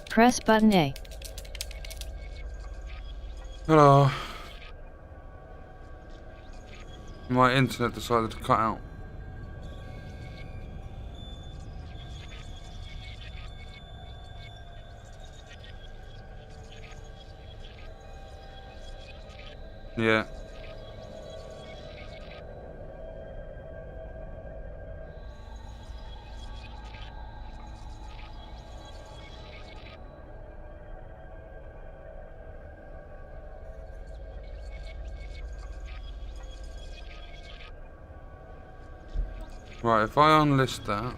Press button A. Hello. My internet decided to cut out. Yeah. Right, if I unlist that.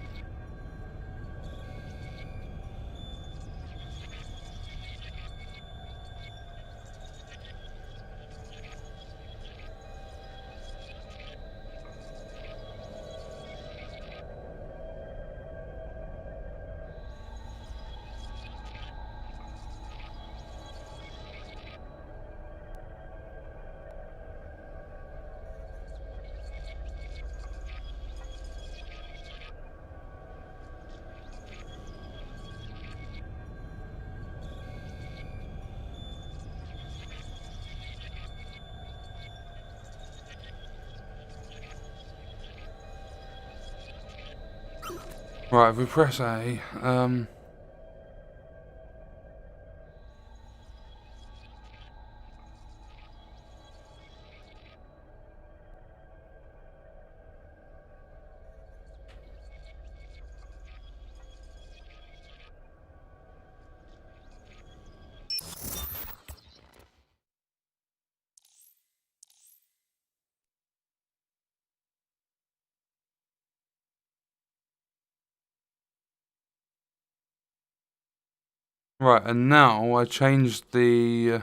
Right, if we press A, right, and now I changed the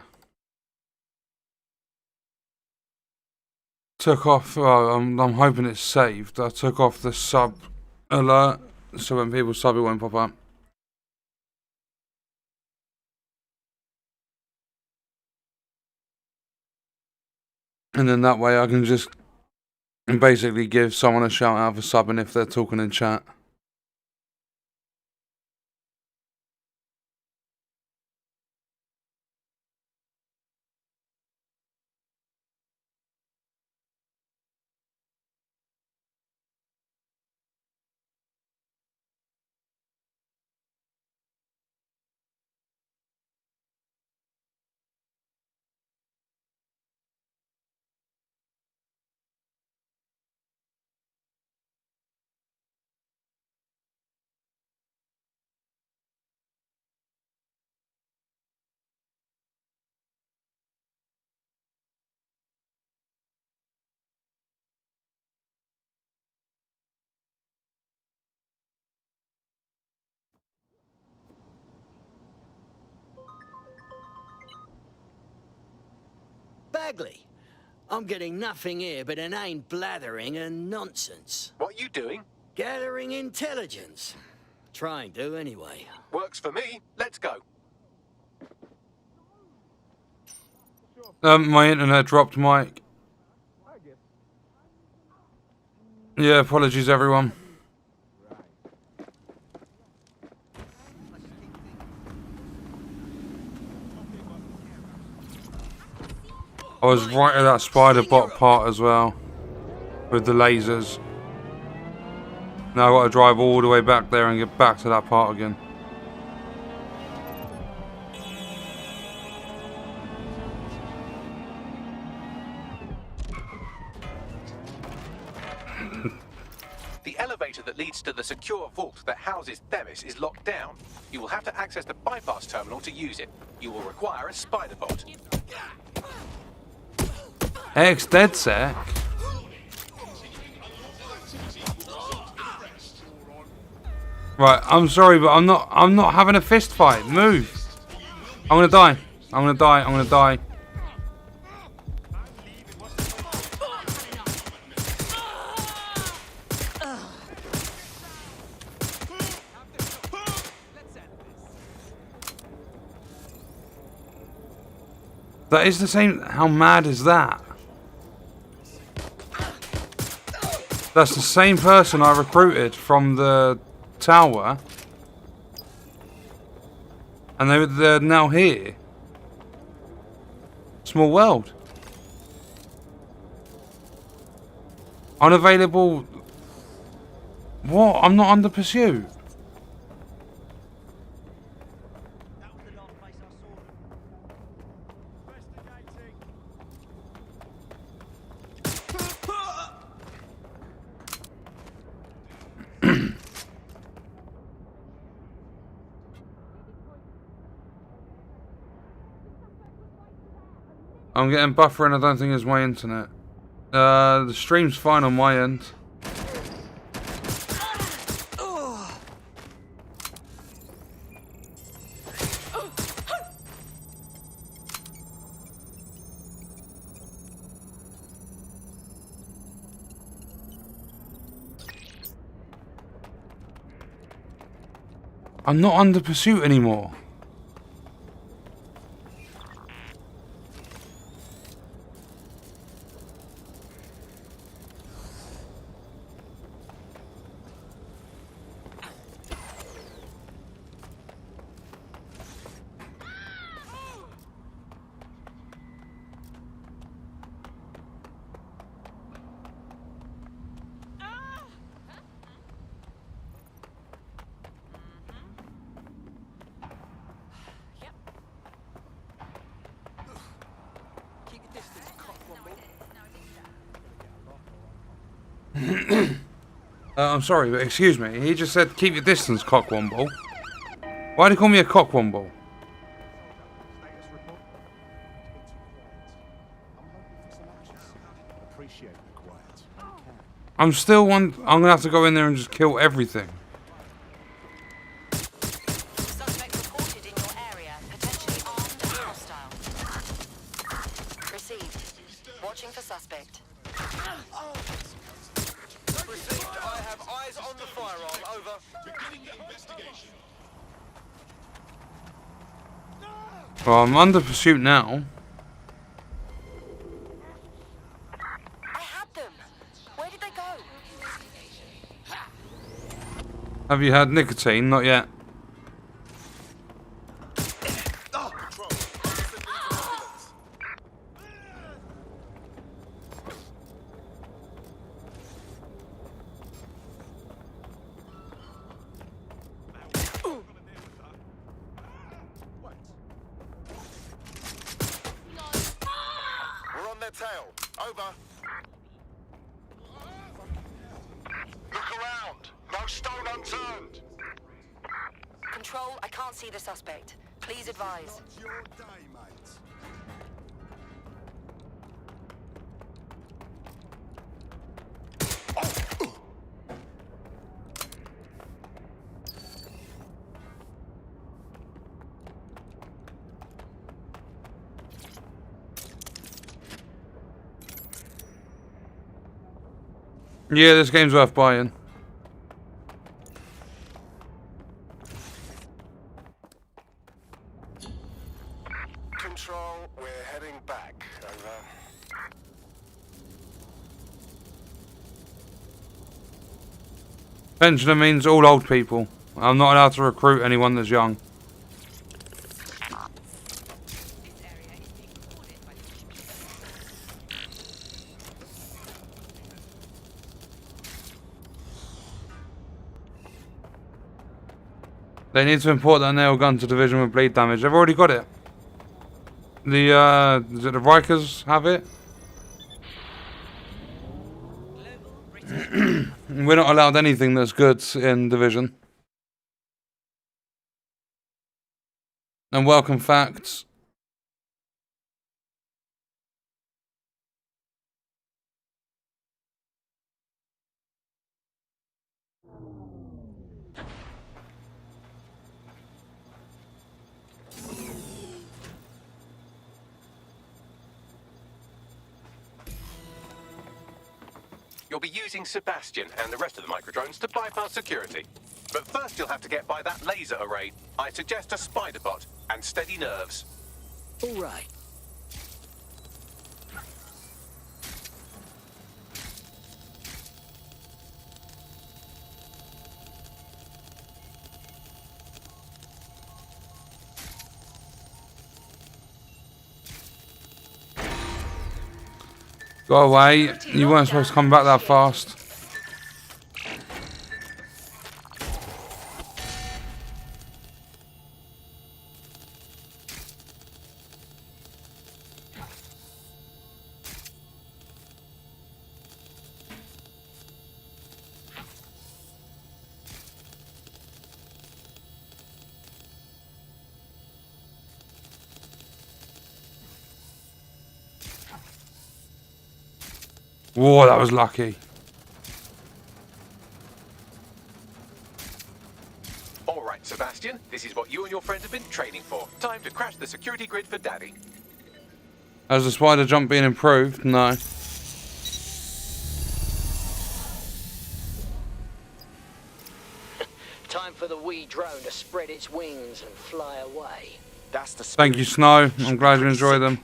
took off. Well, I'm hoping it's saved. I took off the sub alert, so when people sub, it won't pop up. And then that way I can just basically give someone a shout out for subbing if they're talking in chat. Bagley, I'm getting nothing here but inane blathering and nonsense. What are you doing? Gathering intelligence. Trying to, anyway. Works for me. Let's go. My internet dropped, Mike. Yeah, apologies everyone. I was right at that spider bot part as well, with the lasers. Now I've got to drive all the way back there and get back to that part again. The elevator that leads to the secure vault that houses Themis is locked down. You will have to access the bypass terminal to use it. You will require a spider bot. Dead sec. Right, I'm sorry, but I'm not having a fist fight. Move. I'm gonna die. I'm gonna die. I'm gonna die. That is the same. How mad is that? That's the same person I recruited from the tower. And they're now here. Small world. Unavailable. What? I'm not under pursuit. I'm getting buffering. I don't think it's my internet. The stream's fine on my end. I'm not under pursuit anymore. I'm sorry, but excuse me. He just said keep your distance, cockwomble. Why do you call me a cockwomble? I'm still one. I'm gonna have to go in there and just kill everything. Suspect reported in your area, potentially armed and hostile. Received. Watching for suspect. Received. I have eyes on the firearm. Over. Beginning investigation. Well, I'm under pursuit now. I had them. Where did they go? Have you had nicotine? Not yet. We're on their tail. Over. Look around. No stone unturned. Control, I can't see the suspect. Please advise. Your day, mate. Yeah, this game's worth buying. Control, we're heading back. Over. Pensioner means all old people. I'm not allowed to recruit anyone that's young. They need to import that nail gun to division with bleed damage. They've already got it. Is it the Rikers have it? We're not allowed anything that's good in Division. And welcome facts. You'll be using Sebastian and the rest of the microdrones to bypass security. But first you'll have to get by that laser array. I suggest a spider bot and steady nerves. All right. Go away. You weren't supposed to come back that fast. Whoa, that was lucky. All right, Sebastian, this is what you and your friend have been training for. Time to crash the security grid for Daddy. Has the spider jump been improved? No. Time for the wee drone to spread its wings and fly away. That's the Thank you, Snow. I'm glad you enjoy them.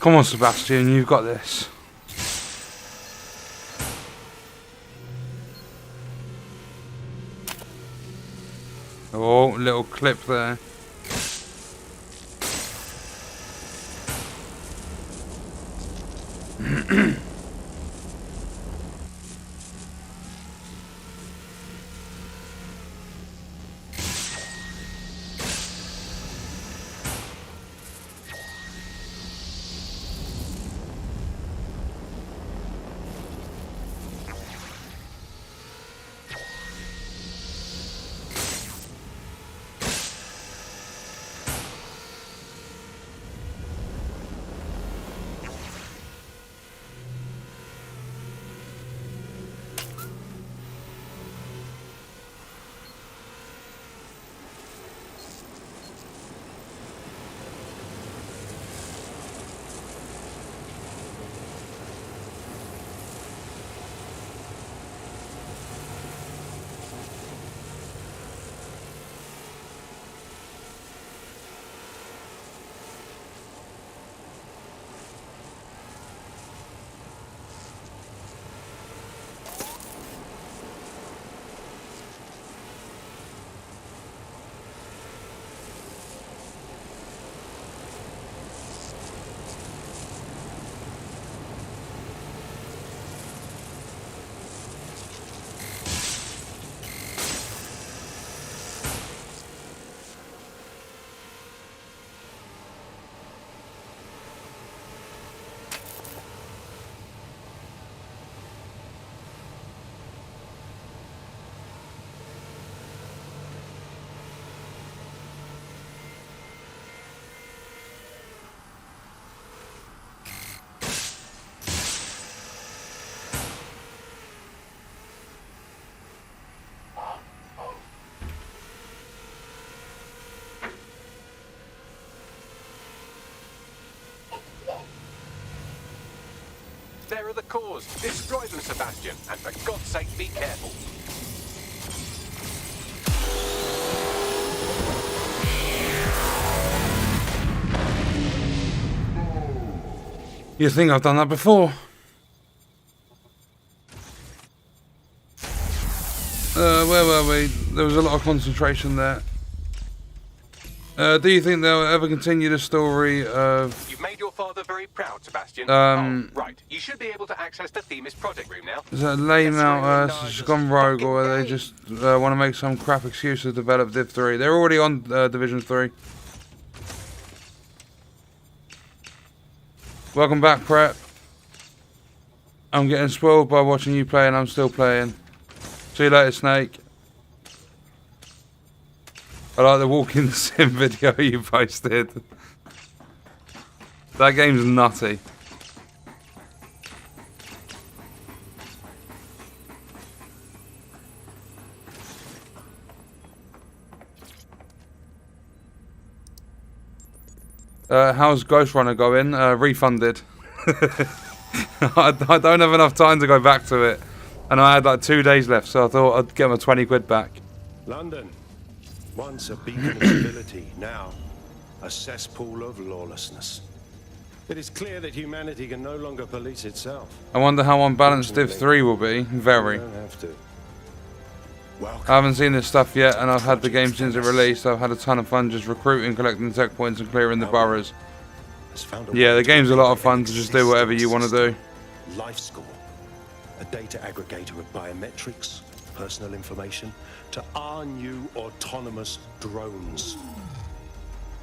Come on, Sebastian, you've got this. Oh, little clip there. the cause. Destroy them, Sebastian. And for God's sake, be careful. You think I've done that before? Where were we? There was a lot of concentration there. Do you think they'll ever continue the story of... You've made your father very proud, Sebastian. Right. You should be able to access the Themis project room now. Is that lame out she's gone rogue, or they just want to make some crap excuse to develop Div 3? They're already on Division 3. Welcome back, Prep. I'm getting spoiled by watching you play and I'm still playing. See you later, Snake. I like the walking sim video you posted. That game's nutty. How's Ghost Runner going? Refunded. I don't have enough time to go back to it. And I had like 2 days left, so I thought I'd get my 20 quid back. London, once a beacon of civility, now a cesspool of lawlessness. It is clear that humanity can no longer police itself. I wonder how unbalanced Div 3 will be. Very. You don't have to. I haven't seen this stuff yet, and I've had the game since it released. I've had a ton of fun just recruiting, collecting tech points, and clearing the boroughs. Yeah, the game's a lot of fun to just do whatever you want to do. Life Score, a data aggregator of biometrics, personal information, to our new autonomous drones.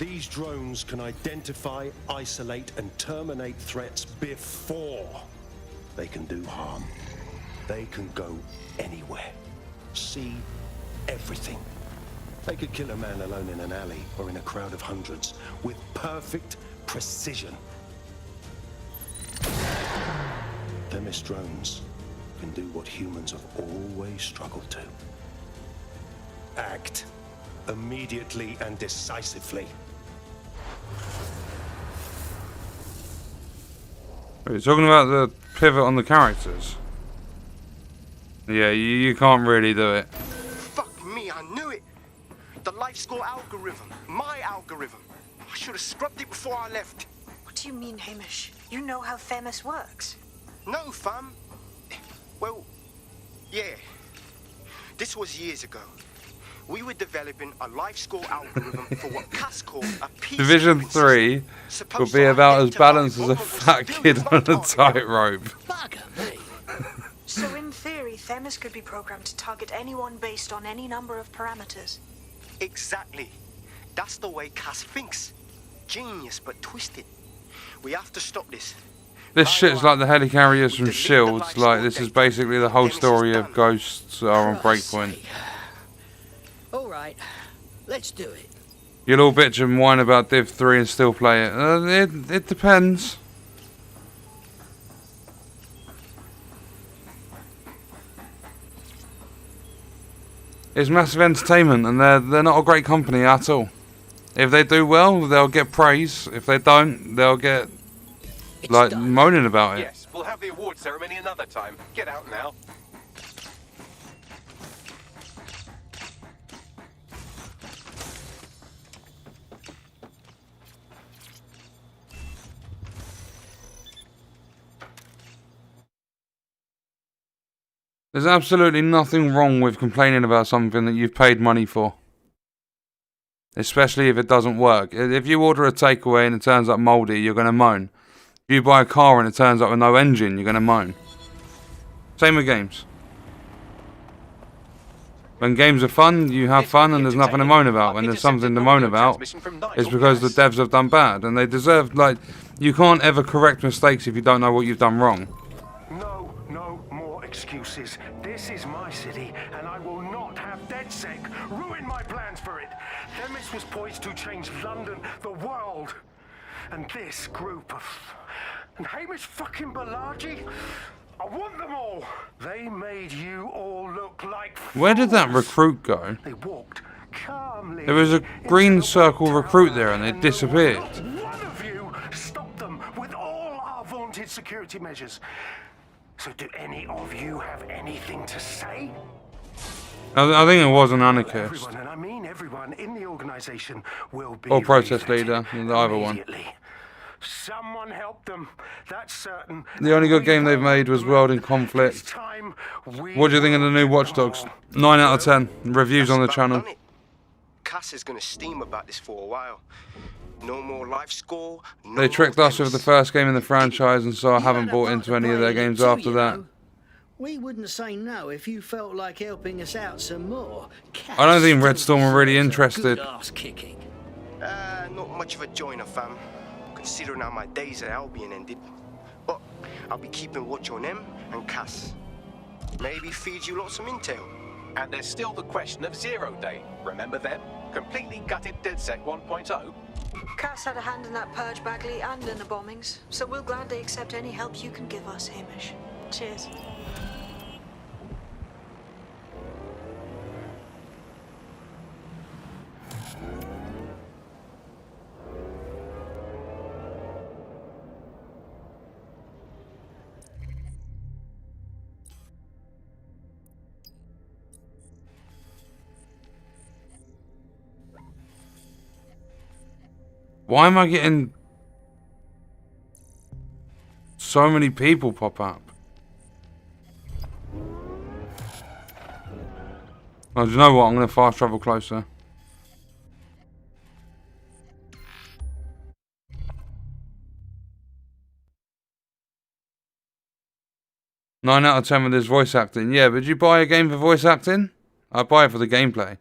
These drones can identify, isolate, and terminate threats before they can do harm. They can go anywhere. See everything. They could kill a man alone in an alley or in a crowd of hundreds with perfect precision. Themis drones can do what humans have always struggled to. Act immediately and decisively. You're talking about the pivot on the characters? Yeah, you can't really do it. Fuck me, I knew it. The life score algorithm. My algorithm. I should have scrubbed it before I left. What do you mean, Hamish? You know how Themis works. No, fam. Well, yeah. This was years ago. We were developing a life score algorithm for what Cass called a peace Division 3 will be about as balanced as a fat kid on a tightrope. Bugger me. So in theory, Themis could be programmed to target anyone based on any number of parameters. Exactly. That's the way Cass thinks. Genius, but twisted. We have to stop this. This shit's like the helicarriers from Shields. Like, this is basically the whole story of Ghosts are on Breakpoint. Alright, let's do it. You'll all bitch and whine about Div 3 and still play it. It depends. It's massive entertainment, and they're not a great company at all. If they do well, they'll get praise. If they don't, they'll get like moaning about it. Yes, we'll have the award ceremony another time. Get out now. There's absolutely nothing wrong with complaining about something that you've paid money for. Especially if it doesn't work. If you order a takeaway and it turns up mouldy, you're going to moan. If you buy a car and it turns up with no engine, you're going to moan. Same with games. When games are fun, you have fun and there's nothing to moan about. When there's something to moan about, it's because the devs have done bad. And they deserve, like, you can't ever correct mistakes if you don't know what you've done wrong. No more excuses. This is my city, and I will not have DedSec ruin my plans for it. Themis was poised to change London, the world. And this group of... And Hamish fucking Balaji? I want them all. They made you all look like fools. Where did that recruit go? They walked calmly. There was a green circle recruit there and they disappeared. Not one of you stopped them with all our vaunted security measures. So do any of you have anything to say? I think it was an anarchist. Everyone, and I mean everyone in the organization, will be Or protest refitted leader, either one. immediately. Someone help them, that's certain. The only good game they've made was World in Conflict. What do you think of the new Watch Dogs? 9 out of 10. Reviews on the channel. Cass is gonna steam about this for a while. No more life score. No They tricked more us with the first game in the franchise, and so I haven't bought into any of their games after that. We wouldn't say no if you felt like helping us out some more. I don't think Red Storm are really interested. Ass kicking. not much of a joiner, fam. Considering how my days at Albion ended. But I'll be keeping watch on them and Cass. Maybe feed you lot some intel. And there's still the question of Zero Day. Remember them? Completely gutted DedSec 1.0. Cass had a hand in that purge, Bagley, and in the bombings, so we'll gladly accept any help you can give us, Hamish. Cheers. Why am I getting so many people pop up? Oh, do you know what? I'm going to fast travel closer. Nine out of 10 with his voice acting. Yeah, but did you buy a game for voice acting? I buy it for the gameplay.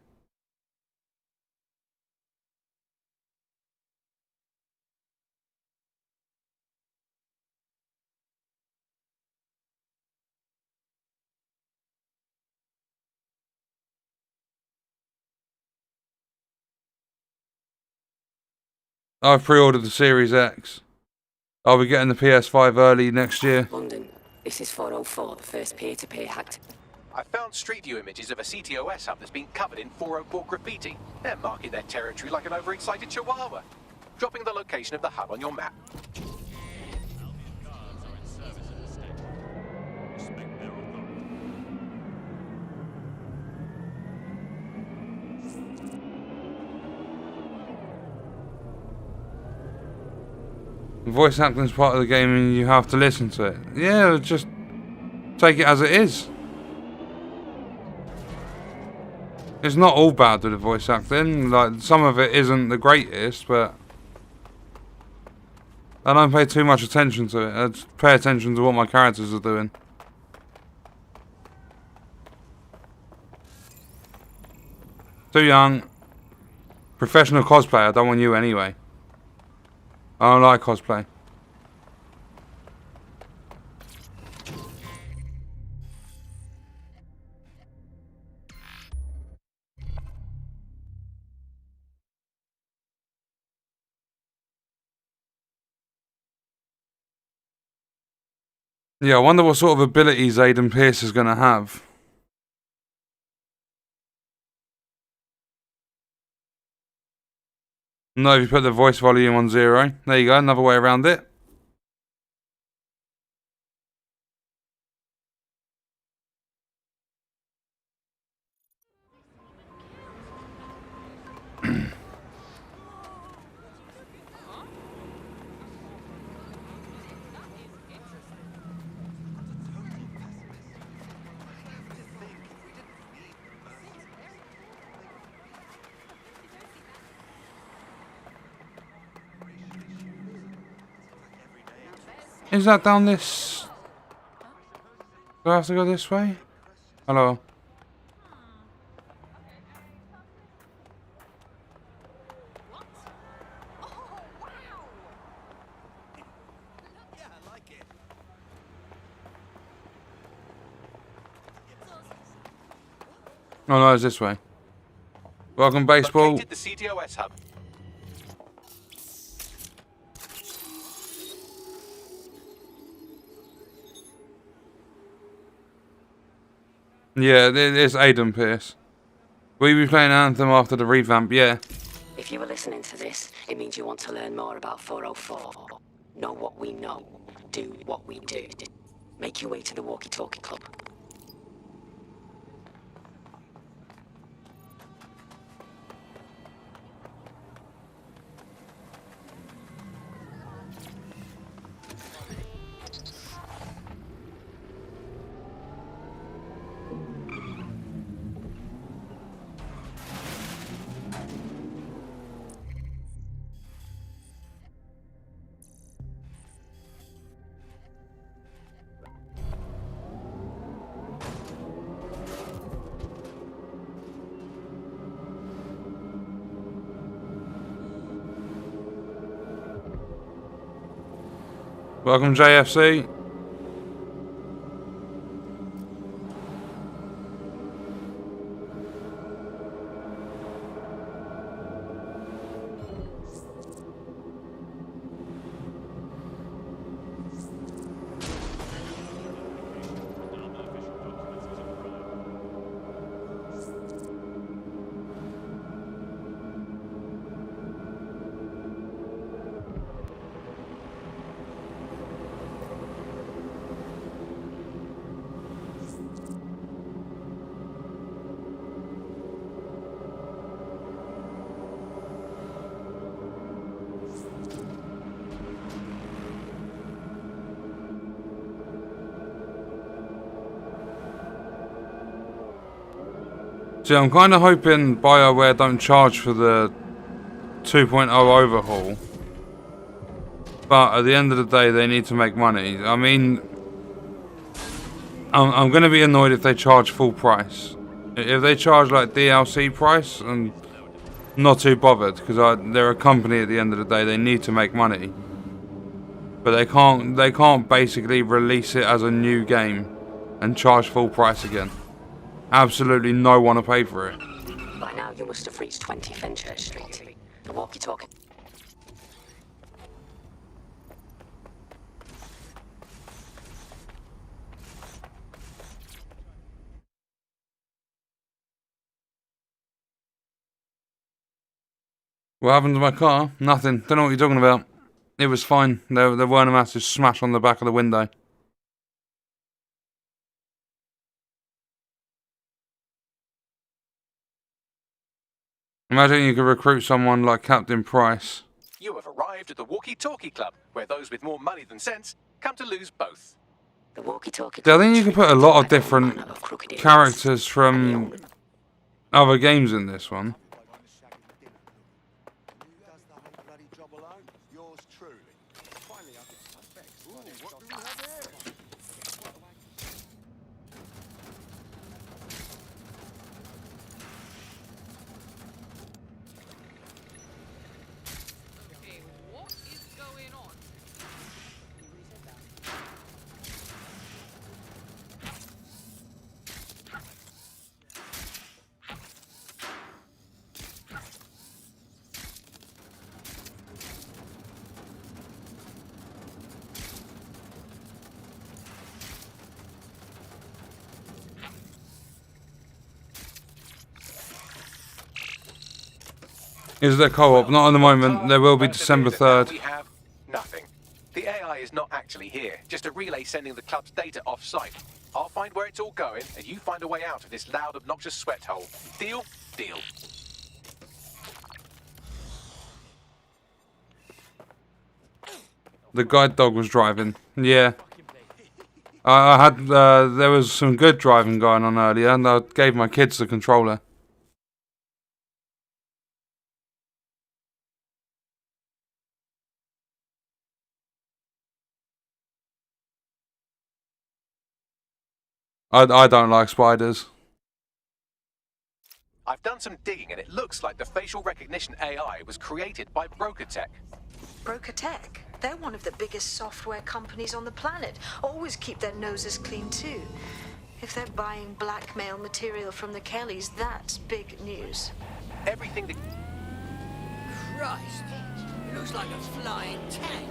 I've pre-ordered the Series X. I'll be getting the PS5 early next year. London. This is 404, the first peer-to-peer hacked. I found Street View images of a CTOS hub that's been covered in 404 graffiti. They're marking their territory like an overexcited chihuahua. Dropping the location of the hub on your map. Voice acting is part of the game and you have to listen to it. Yeah, just take it as it is. It's not all bad with the voice acting. Like, some of it isn't the greatest, but I don't pay too much attention to it. I just pay attention to what my characters are doing. Too young. Professional cosplayer, I don't want you anyway. I don't like cosplay. Yeah, I wonder what sort of abilities Aiden Pierce is going to have. No, if you put the voice volume on 0. There you go, another way around it. Is that down this? Do I have to go this way? Hello. Oh no, it's this way. Welcome, baseball. Located the CTOS hub. Yeah, it's Aiden Pierce. Will you be playing Anthem after the revamp? Yeah. If you were listening to this, it means you want to learn more about 404. Know what we know. Do what we do. Make your way to the walkie-talkie club. Welcome, JFC. See, I'm kind of hoping BioWare don't charge for the 2.0 overhaul. But at the end of the day, they need to make money. I mean, I'm going to be annoyed if they charge full price. If they charge like DLC price, I'm not too bothered, because they're a company at the end of the day. They need to make money. But they can't basically release it as a new game and charge full price again. Absolutely no one to pay for it. By now you must have reached 20 Fenchurch Street. The walkie-talkie. What happened to my car? Nothing. Don't know what you're talking about. It was fine. There weren't a massive smash on the back of the window. Imagine you could recruit someone like Captain Price. You have arrived at the walkie-talkie club, where those with more money than sense come to lose both. The walkie-talkie. I think you could put a lot of different characters from other games in this one. Is there co-op? Not at the moment. There will be December 3rd. We have nothing. The AI is not actually here, just a relay sending the club's data off-site. I'll find where it's all going, and you find a way out of this loud, obnoxious sweat hole. Deal? Deal. The guide dog was driving. Yeah. I had, there was some good driving going on earlier, and I gave my kids the controller. I don't like spiders. I've done some digging, and it looks like the facial recognition AI was created by Broker Tech. Broker Tech? They're one of the biggest software companies on the planet. Always keep their noses clean, too. If they're buying blackmail material from the Kellys, that's big news. Everything that... Christ, it looks like a flying tank.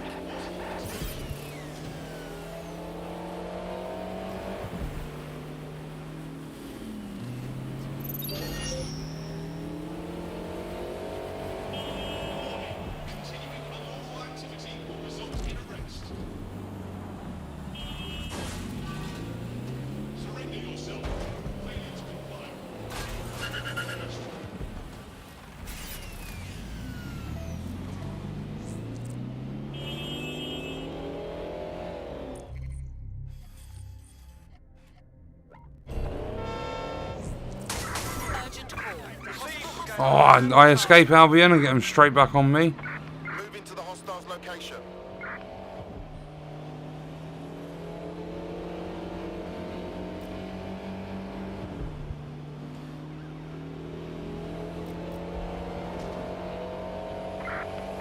Oh, I escape Albion and get him straight back on me. Moving to the hostiles' location.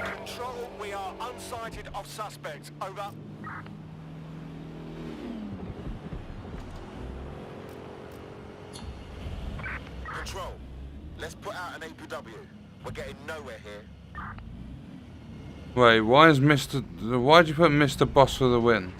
Control, we are unsighted of suspects. Over. Control, let's put out an APW. We're getting nowhere here. Wait, why is why'd you put Mr. Boss for the win?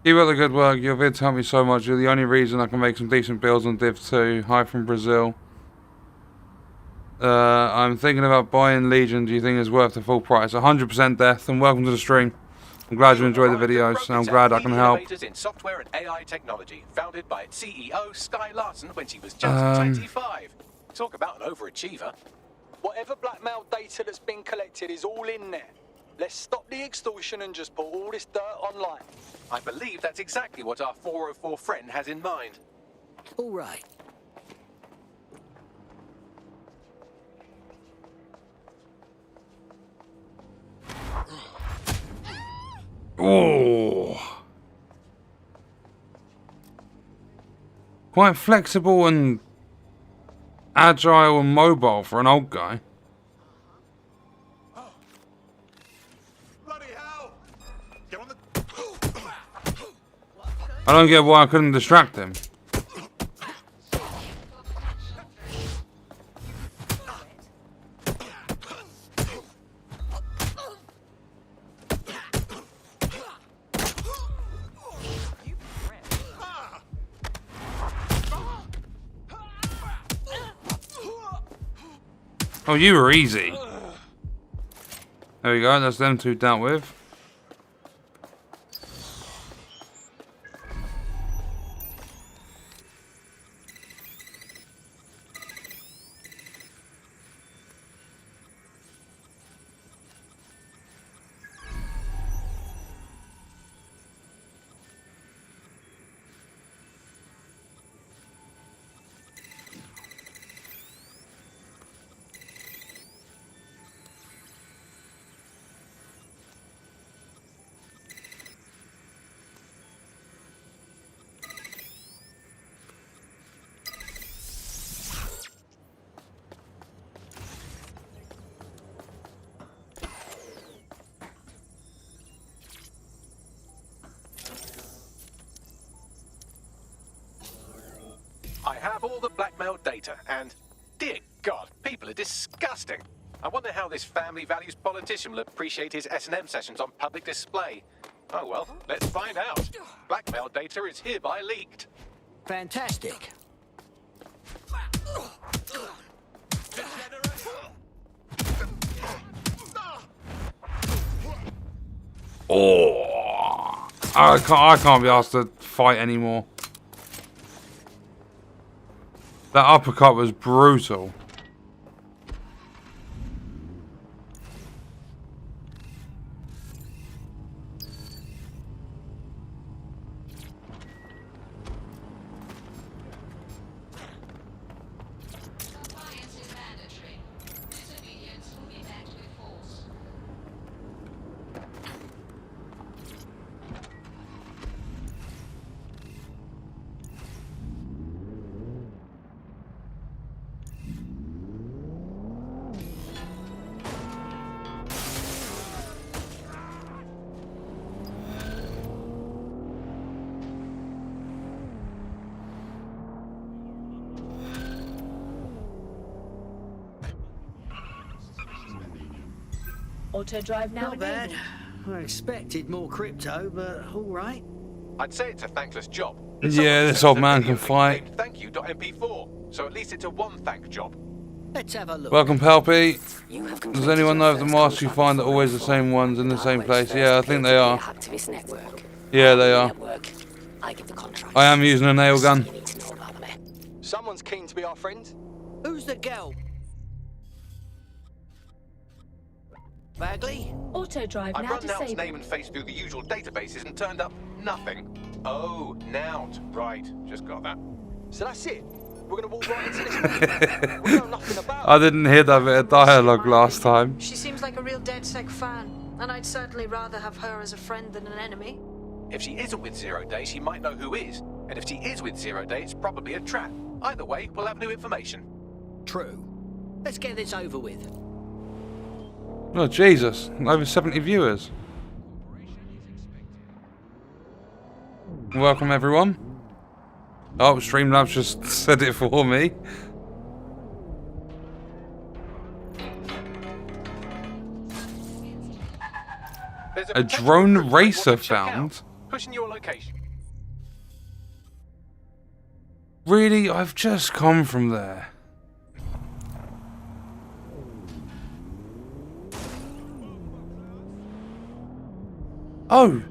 Keep up the good work. Your vids help me so much. You're the only reason I can make some decent builds on Div 2. Hi from Brazil. I'm thinking about buying Legion. Do you think it's worth the full price? 100% Death, and welcome to the stream. I'm glad you enjoyed the videos, and I'm glad I can help. Innovators in software and AI technology, founded by its CEO Sky Larson when she was just 25. Talk about an overachiever. Whatever blackmail data that's been collected is all in there. Let's stop the extortion and just put all this dirt online. I believe that's exactly what our 404 friend has in mind. All right. Oh, quite flexible and agile and mobile for an old guy. Bloody hell! Get on the... I don't get why I couldn't distract him. Oh, you were easy. There we go, that's them two dealt with. I have all the blackmail data, and dear God, people are disgusting. I wonder how this family values politician will appreciate his S&M sessions on public display. Oh well, let's find out. Blackmail data is hereby leaked. Fantastic. Oh, I can't be asked to fight anymore. That uppercut was brutal. Auto drive now Not bad. enabled. I expected more crypto, but all right. I'd say it's a thankless job. Yeah, this old man can fight. Thank.mp4, so at least it's a one-thank job. Let's have a look. Welcome, Palpy. You have Does anyone know if the masks you find are always the same ones in the same place? Yeah, I think they are. Activist network. Yeah, they are. Network. I give the contract. I am using a nail gun. You need to know about them. Someone's keen to be our friend. Who's the girl? Bagley? Auto drive I've now run Nout's disabled. name and face through the usual databases and turned up nothing. Oh, Nout. Right, just got that. So that's it. We're gonna walk right into this. We know nothing about I didn't hear that bit of dialogue last time. She seems like a real DedSec fan, and I'd certainly rather have her as a friend than an enemy. If she isn't with Zero Day, she might know who is. And if she is with Zero Day, it's probably a trap. Either way, we'll have new information. True. Let's get this over with. Oh, Jesus. Over 70 viewers. Welcome, everyone. Oh, Streamlabs just said it for me. There's A drone racer found. Pushing your location. Really? I've just come from there. Oh!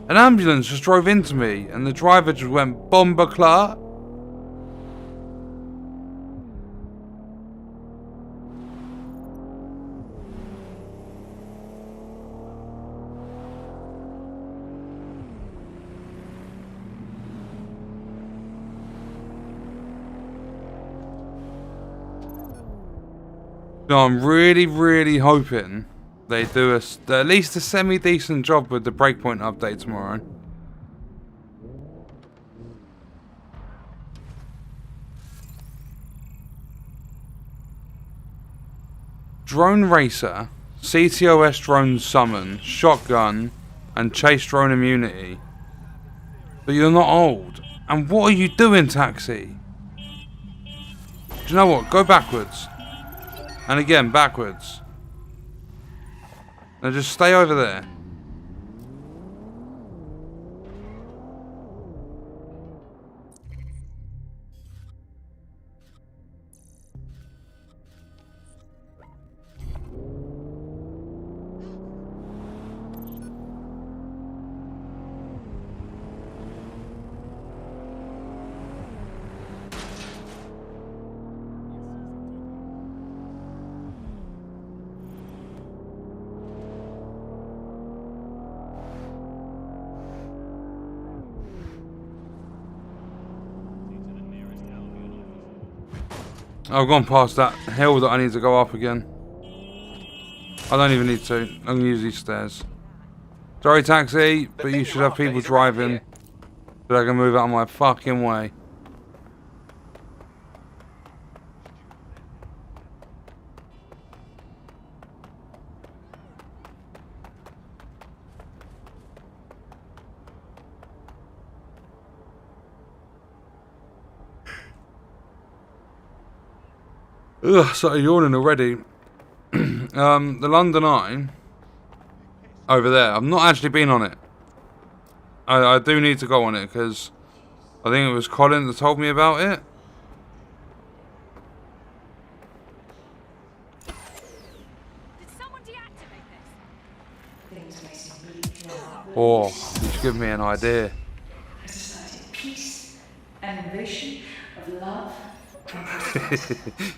An ambulance just drove into me and the driver just went bomba clat. No, I'm really hoping they do at least a semi-decent job with the Breakpoint update tomorrow. Drone Racer, CTOS drone summon, shotgun, and chase drone immunity. But you're not old. And what are you doing, Taxi? Do you know what? Go backwards. And again, backwards. Now just stay over there. I've gone past that hill that I need to go up again. I don't even need to. I can use these stairs. Sorry, Taxi, but you should have people driving so I can move out of my fucking way. Ugh, started yawning already. The London Eye over there. I've not actually been on it. I do need to go on it because I think it was Colin that told me about it. Did someone deactivate this? Oh, just give me an idea. A society of peace and innovation, of love and prosperity.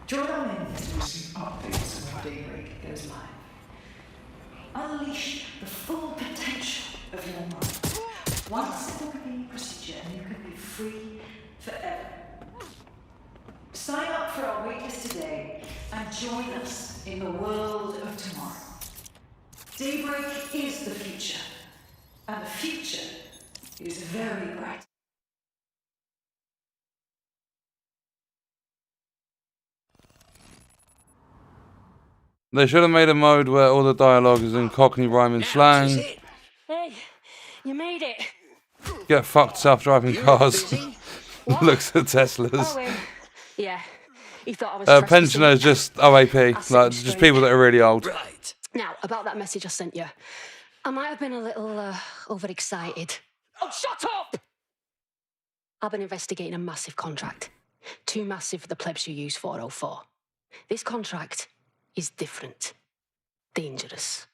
Join on in to receive updates on how Daybreak goes live. Unleash the full potential of your mind. One simple convenient procedure and you can be free forever. Sign up for our waitlist today and join us in the world of tomorrow. Daybreak is the future, and the future is very bright. They should have made a mode where all the dialogue is in Cockney rhyming slang. Hey, you made it. Get fucked self-driving cars. Looks at Teslas. Yeah. He thought I was trespassing. Pensioners just OAP, like just people that are really old. Right. Now, about that message I sent you. I might have been a little overexcited. Oh, shut up! I've been investigating a massive contract. Too massive for the plebs who use 404. This contract is different. Dangerous.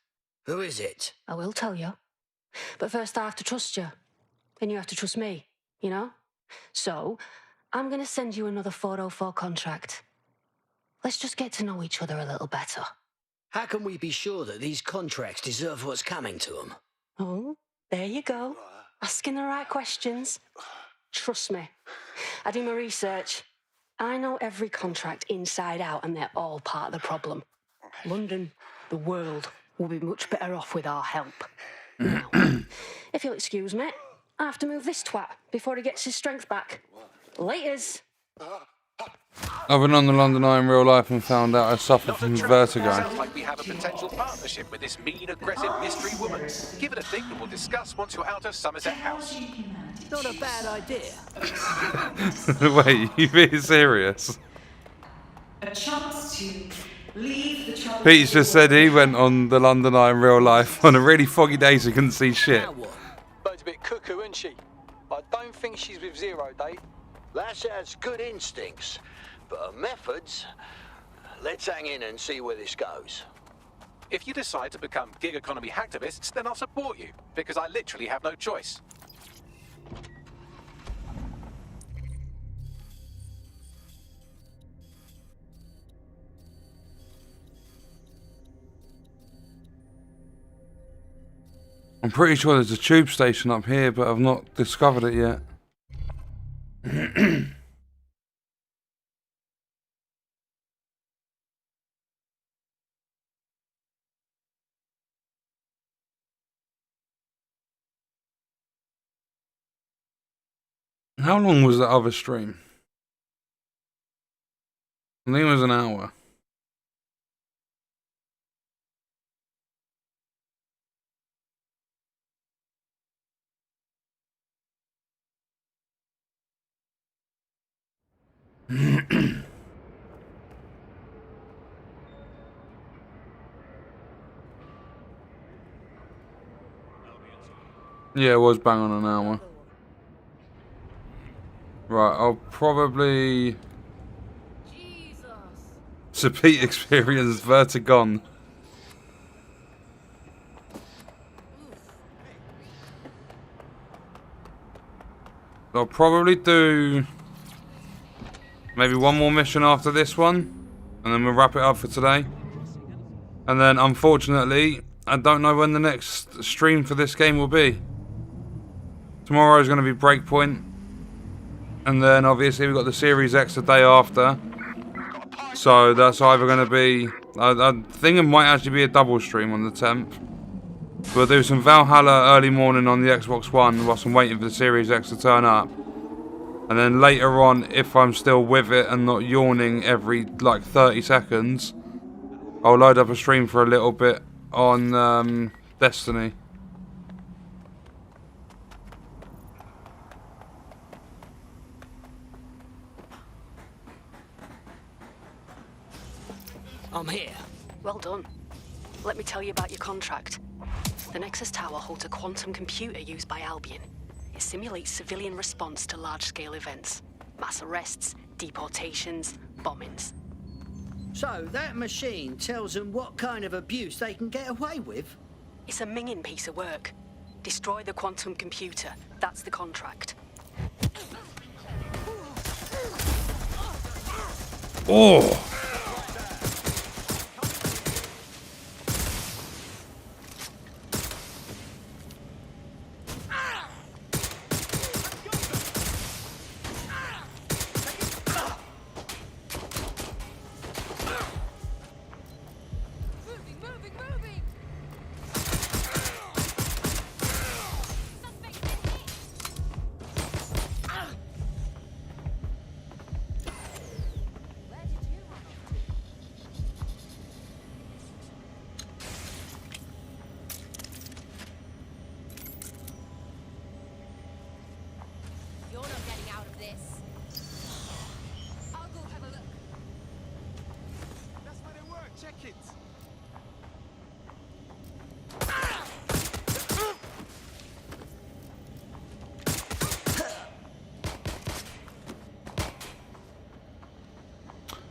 Who is it? I will tell you. But first I have to trust you. Then you have to trust me, you know? So, I'm going to send you another 404 contract. Let's just get to know each other a little better. How can we be sure that these contracts deserve what's coming to them? Oh, there you go. Asking the right questions. Trust me. I do my research. I know every contract inside out, and they're all part of the problem. London, the world, will be much better off with our help. Now, if you'll excuse me, I have to move this twat before he gets his strength back. Laters. I've been on the London Eye in real life and found out I suffered from vertigo. Sounds like we have a potential partnership with this mean, aggressive mystery woman. Give it a think and we'll discuss once you're out of Somerset House. Not a bad idea. Wait, you being serious? A chance to leave the trouble. Pete's just said he went on the London Eye in real life on a really foggy day so he couldn't see shit. Bird's a bit cuckoo, isn't she? I don't think she's with Zero Day. Lass has good instincts, but her methods... Let's hang in and see where this goes. If you decide to become gig economy hacktivists, then I'll support you, because I literally have no choice. I'm pretty sure there's a tube station up here, but I've not discovered it yet. How long was that other stream? I think it was an hour. Yeah, it was bang on an hour. Right, I'll probably... So Pete experienced vertigo. I'll probably do maybe one more mission after this one, and then we'll wrap it up for today. And then, unfortunately, I don't know when the next stream for this game will be. Tomorrow is going to be Breakpoint, and then obviously we've got the Series X the day after. So that's either going to be, I think it might actually be a double stream on the 10th. We'll do some Valhalla early morning on the Xbox One whilst I'm waiting for the Series X to turn up. And then later on, if I'm still with it and not yawning every like 30 seconds, I'll load up a stream for a little bit on Destiny. I'm here. Well done. Let me tell you about your contract. The Nexus Tower holds a quantum computer used by Albion. It simulates civilian response to large-scale events. Mass arrests, deportations, bombings. So, that machine tells them what kind of abuse they can get away with? It's a minging piece of work. Destroy the quantum computer. That's the contract. Oh!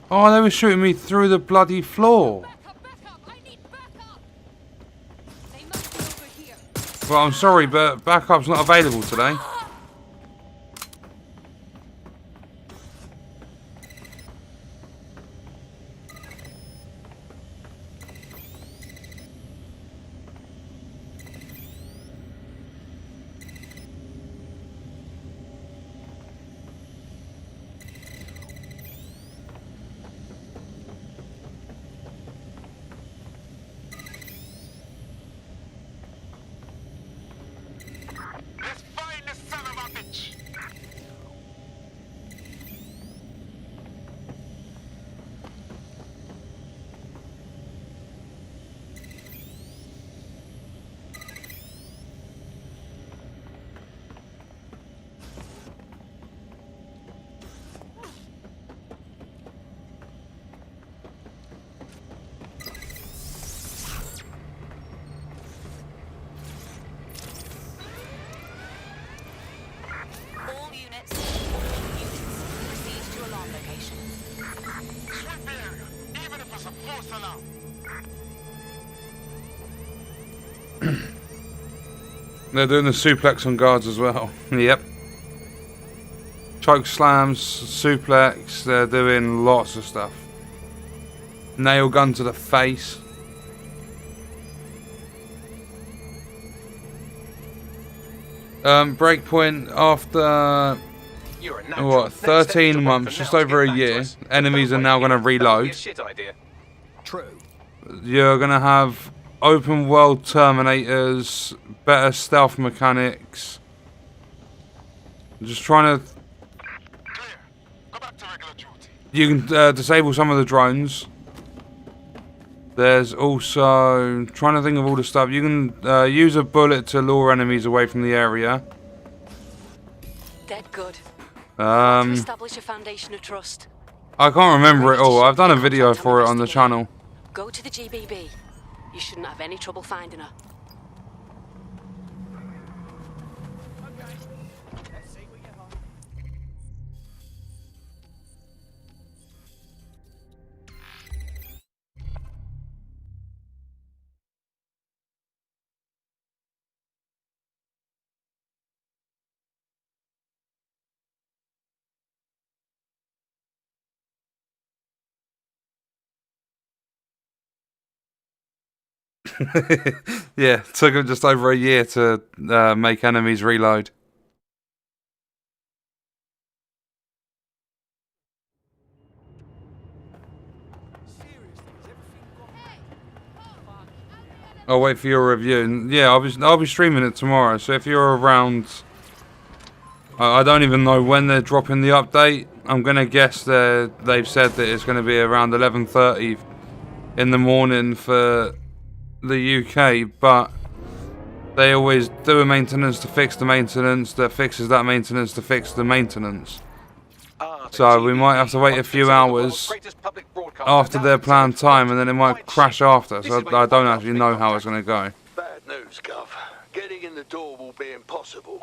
Oh, they were shooting me through the bloody floor. Well, I'm sorry, but backup's not available today. All units, proceed to alarm location. Sweep the area, even if it's a false alarm. They're doing the suplex on guards as well. Yep. Choke slams, suplex, they're doing lots of stuff. Nail gun to the face. Breakpoint after what, 13 months, just over a year, enemies are now going to reload. True. You're going to have open world Terminators, better stealth mechanics. Just trying to... You can disable some of the drones. There's also... trying to think of all the stuff. You can use a bullet to lure enemies away from the area. Dead good. To establish a foundation of trust. I can't remember it all. I've done a video for it on the channel. Go to the GBB. You shouldn't have any trouble finding her. Yeah, took them just over a year to make enemies reload. I'll wait for your review. And yeah, I'll be streaming it tomorrow. So if you're around, I don't even know when they're dropping the update. I'm gonna guess they've said that it's gonna be around 11:30 in the morning for the UK, but they always do a maintenance to fix the maintenance that fixes that maintenance to fix the maintenance. So we might have to wait a few hours after their planned time, and then it might crash after. So I don't actually know how it's going to go. Bad news, Gov. Getting in the door will be impossible.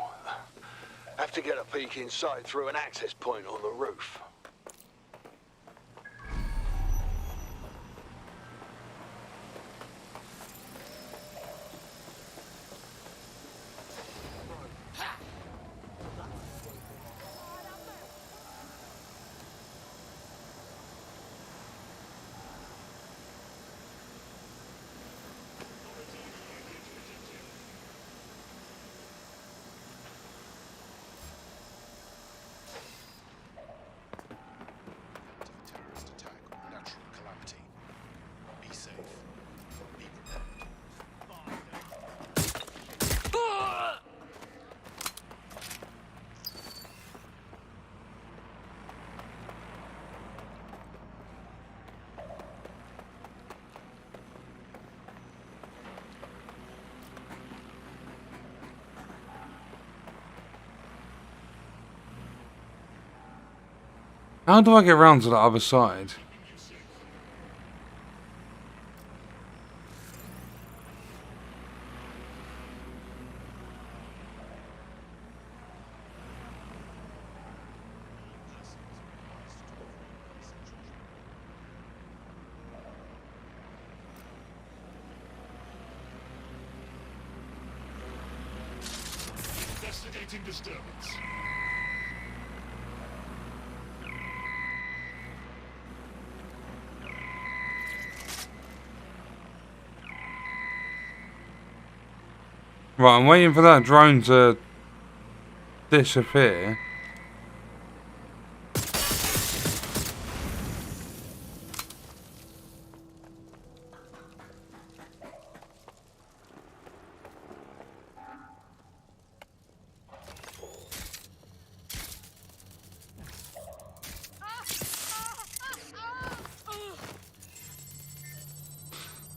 Have to get a peek inside through an access point on the roof. How do I get around to the other side? Reporting disturbance. Right, I'm waiting for that drone to disappear.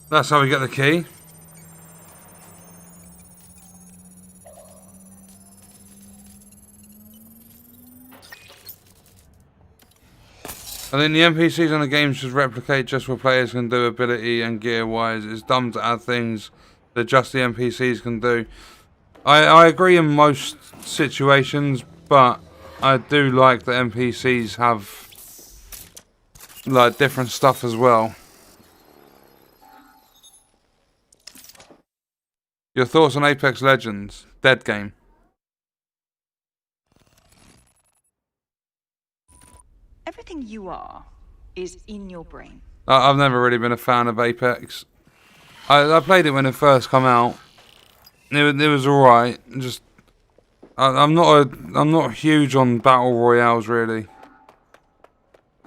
That's how we get the key. I think the NPCs on the game should replicate just what players can do ability and gear wise. It's dumb to add things that just the NPCs can do. I agree in most situations, but I do like that NPCs have like different stuff as well. Your thoughts on Apex Legends? Dead game. Everything you are is in your brain. I've never really been a fan of Apex. I played it when it first came out. It was alright. Just I'm not huge on battle royales really.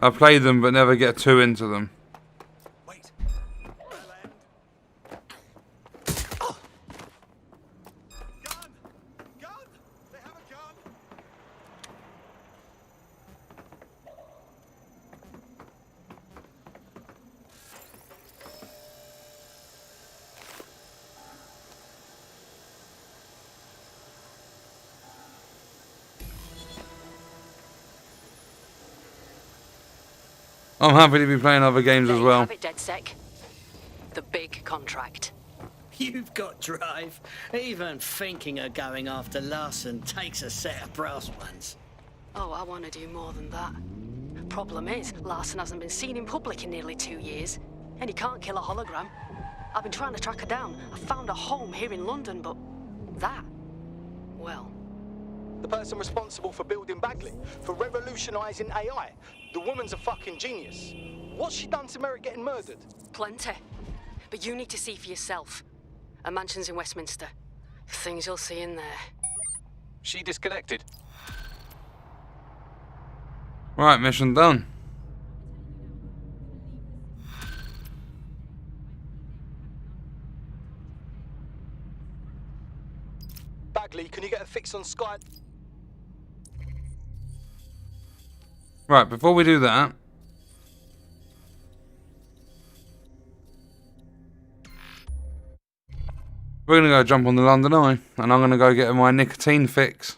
I play them but never get too into them. I'm happy to be playing other games as well. Have it, DedSec. The big contract. You've got drive. Even thinking of going after Larson takes a set of brass ones. Oh, I want to do more than that. Problem is, Larson hasn't been seen in public in nearly 2 years, and he can't kill a hologram. I've been trying to track her down. I found a home here in London, but that, well... The person responsible for building Bagley, for revolutionising AI. The woman's a fucking genius. What's she done to merit getting murdered? Plenty. But you need to see for yourself. A mansion's in Westminster. Things you'll see in there. She disconnected. Right, mission done. Bagley, can you get a fix on Sky? Right, before we do that, we're going to go jump on the London Eye, and I'm going to go get my nicotine fix.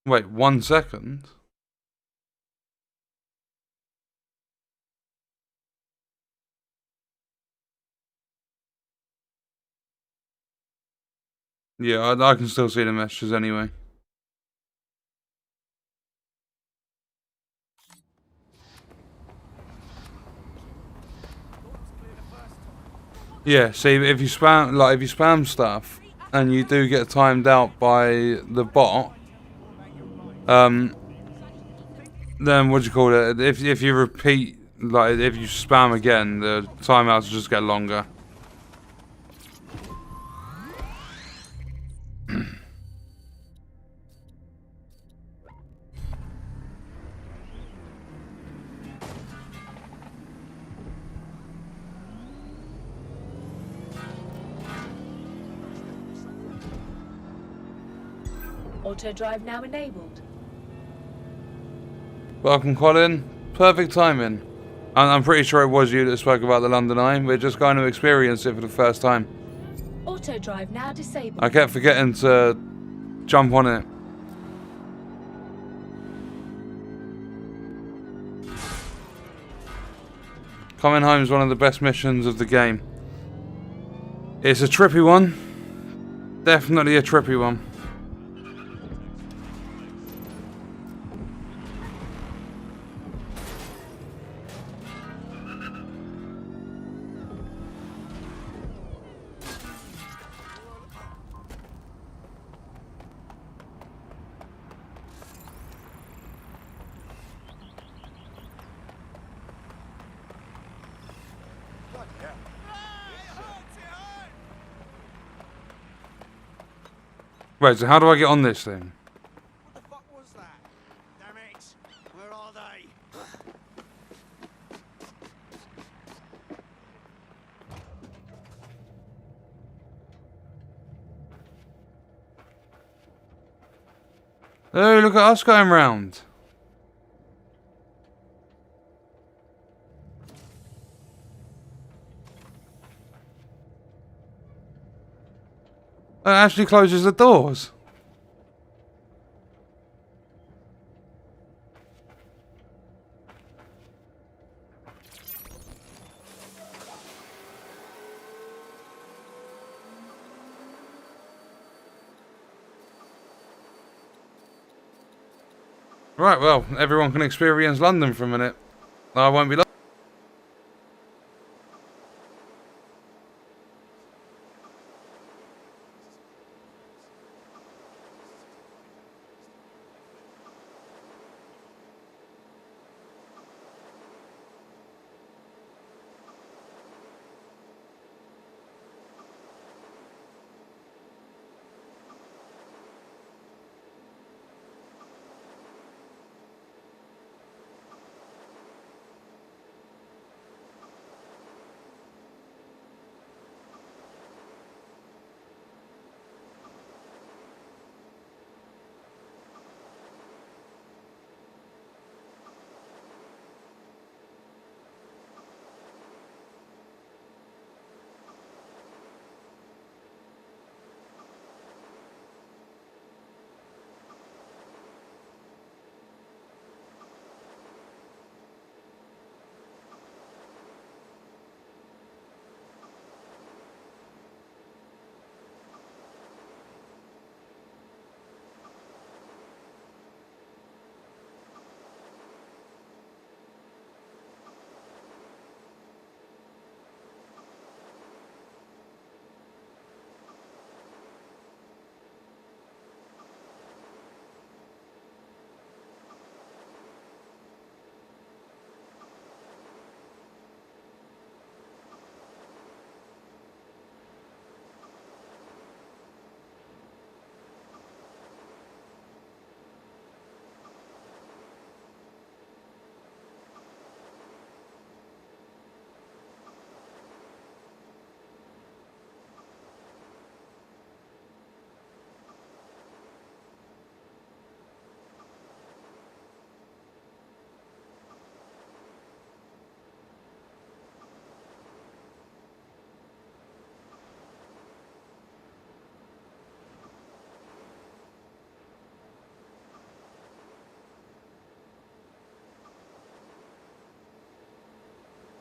Wait, 1 second. Yeah, I can still see the messages anyway. Yeah, see, if you spam stuff and you do get timed out by the bot, then what do you call it? If you repeat, like if you spam again, the timeouts just get longer. Auto drive now enabled. Welcome, Colin. Perfect timing. I'm pretty sure it was you that spoke about the London Eye. We're just going to experience it for the first time. Auto drive now disabled. I kept forgetting to jump on it. Coming home is one of the best missions of the game. It's a trippy one. Definitely a trippy one. Wait, so how do I get on this thing? What the fuck was that? Damn it! Where are they? Oh, look at us going round. It actually closes the doors. Right, well, everyone can experience London for a minute. I won't be.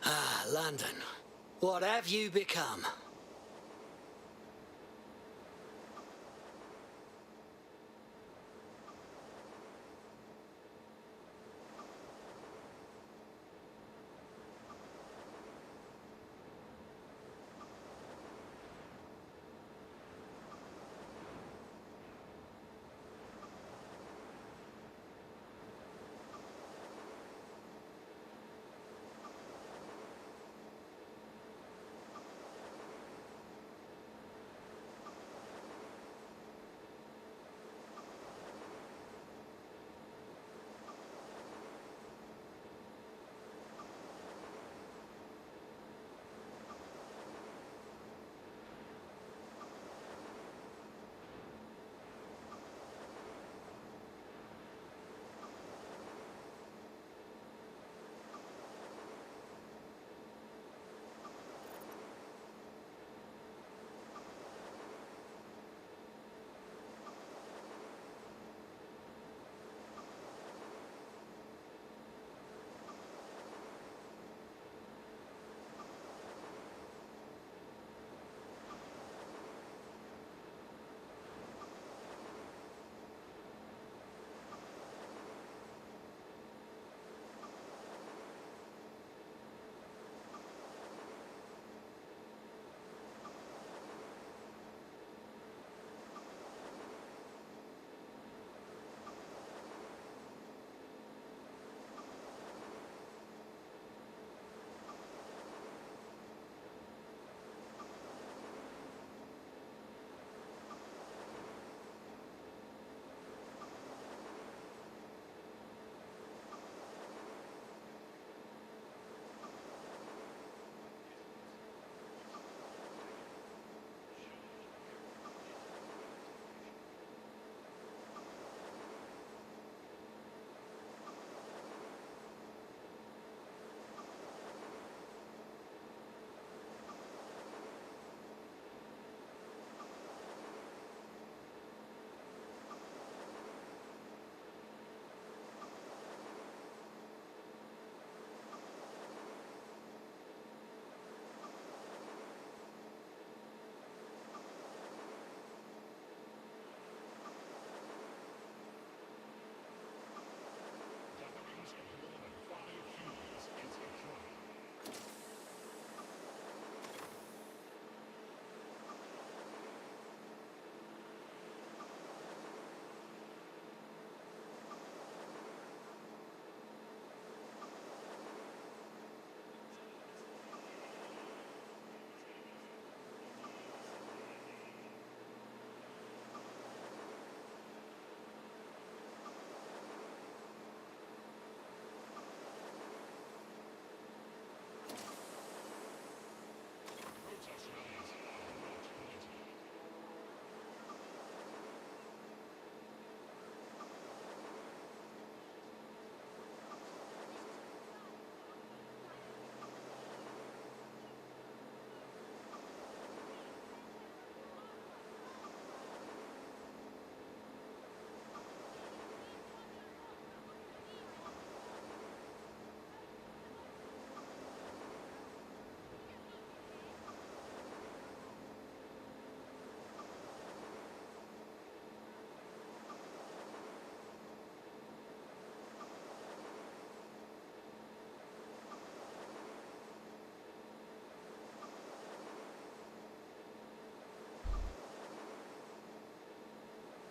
Ah, London. What have you become?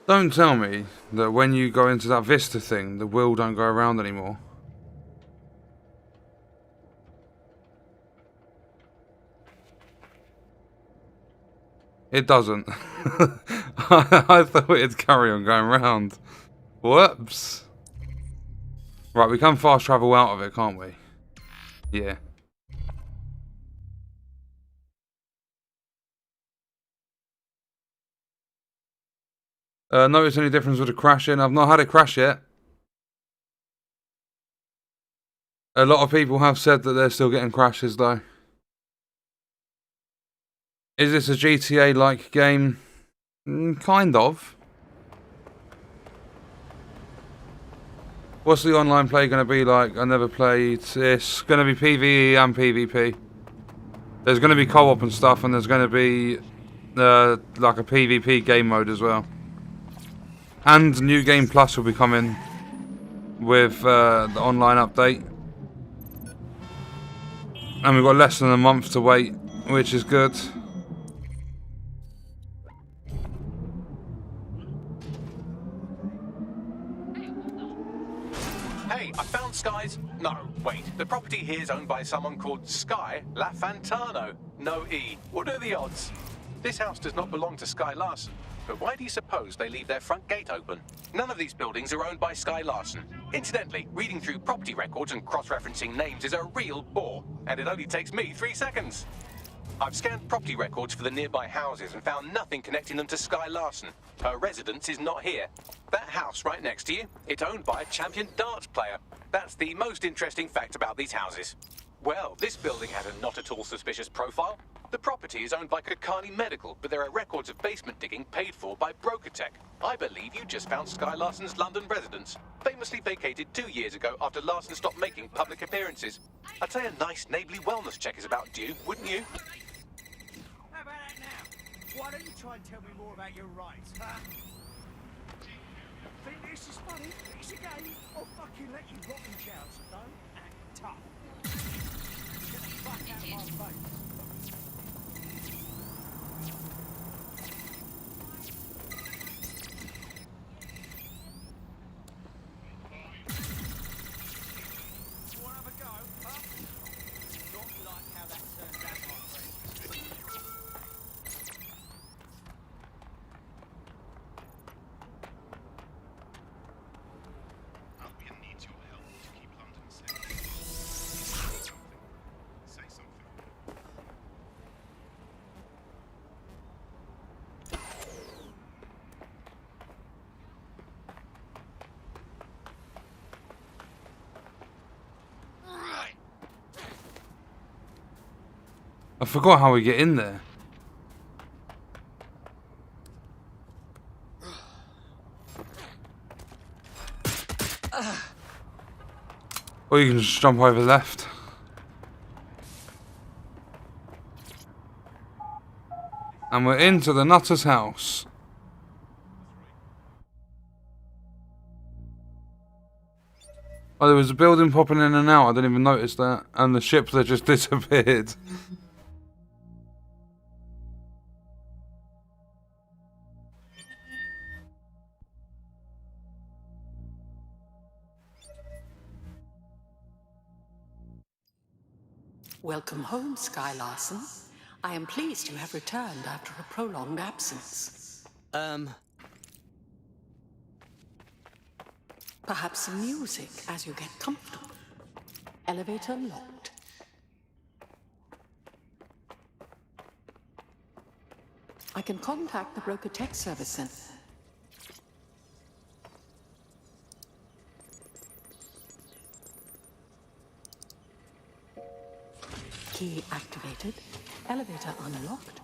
Don't tell me that when you go into that Vista thing, the wheel don't go around anymore. It doesn't. I thought it'd carry on going round. Whoops. Right, we can fast travel out of it, can't we? Yeah. Notice any difference with the crashing? I've not had it crash yet. A lot of people have said that they're still getting crashes though. Is this a GTA-like game? Kind of. What's the online play going to be like? I never played. It's going to be PvE and PvP. There's going to be co-op and stuff, and there's going to be like a PvP game mode as well. And New Game Plus will be coming with the online update. And we've got less than a month to wait, which is good. Hey, I found Sky's... No, wait. The property here is owned by someone called Sky LaFantano. No E. What are the odds? This house does not belong to Sky Larson. But why do you suppose they leave their front gate open? None of these buildings are owned by Sky Larson. Incidentally, reading through property records and cross-referencing names is a real bore, and it only takes me 3 seconds. I've scanned property records for the nearby houses and found nothing connecting them to Sky Larson. Her residence is not here. That house right next to you, it's owned by a champion darts player. That's the most interesting fact about these houses. Well, this building has a not at all suspicious profile. The property is owned by Kakani Medical, but there are records of basement digging paid for by BrokerTech. I believe you just found Sky Larson's London residence, famously vacated 2 years ago after Larson stopped making public appearances. I'd say a nice neighbourly wellness check is about due, wouldn't you? How about that now? Why don't you try and tell me more about your rights, huh? Think this is funny? It's a game. I'll fucking let you rot in jail, so don't act tough. Get the fuck out of my face. I forgot how we get in there. Or you can just jump over left. And we're into the Nutter's house. Oh, there was a building popping in and out. I didn't even notice that. And the ship that just disappeared. Welcome home, Sky Larson. I am pleased you have returned after a prolonged absence. Perhaps some music as you get comfortable. Elevator locked. I can contact the Broker Tech Service Center. Key activated. Elevator unlocked.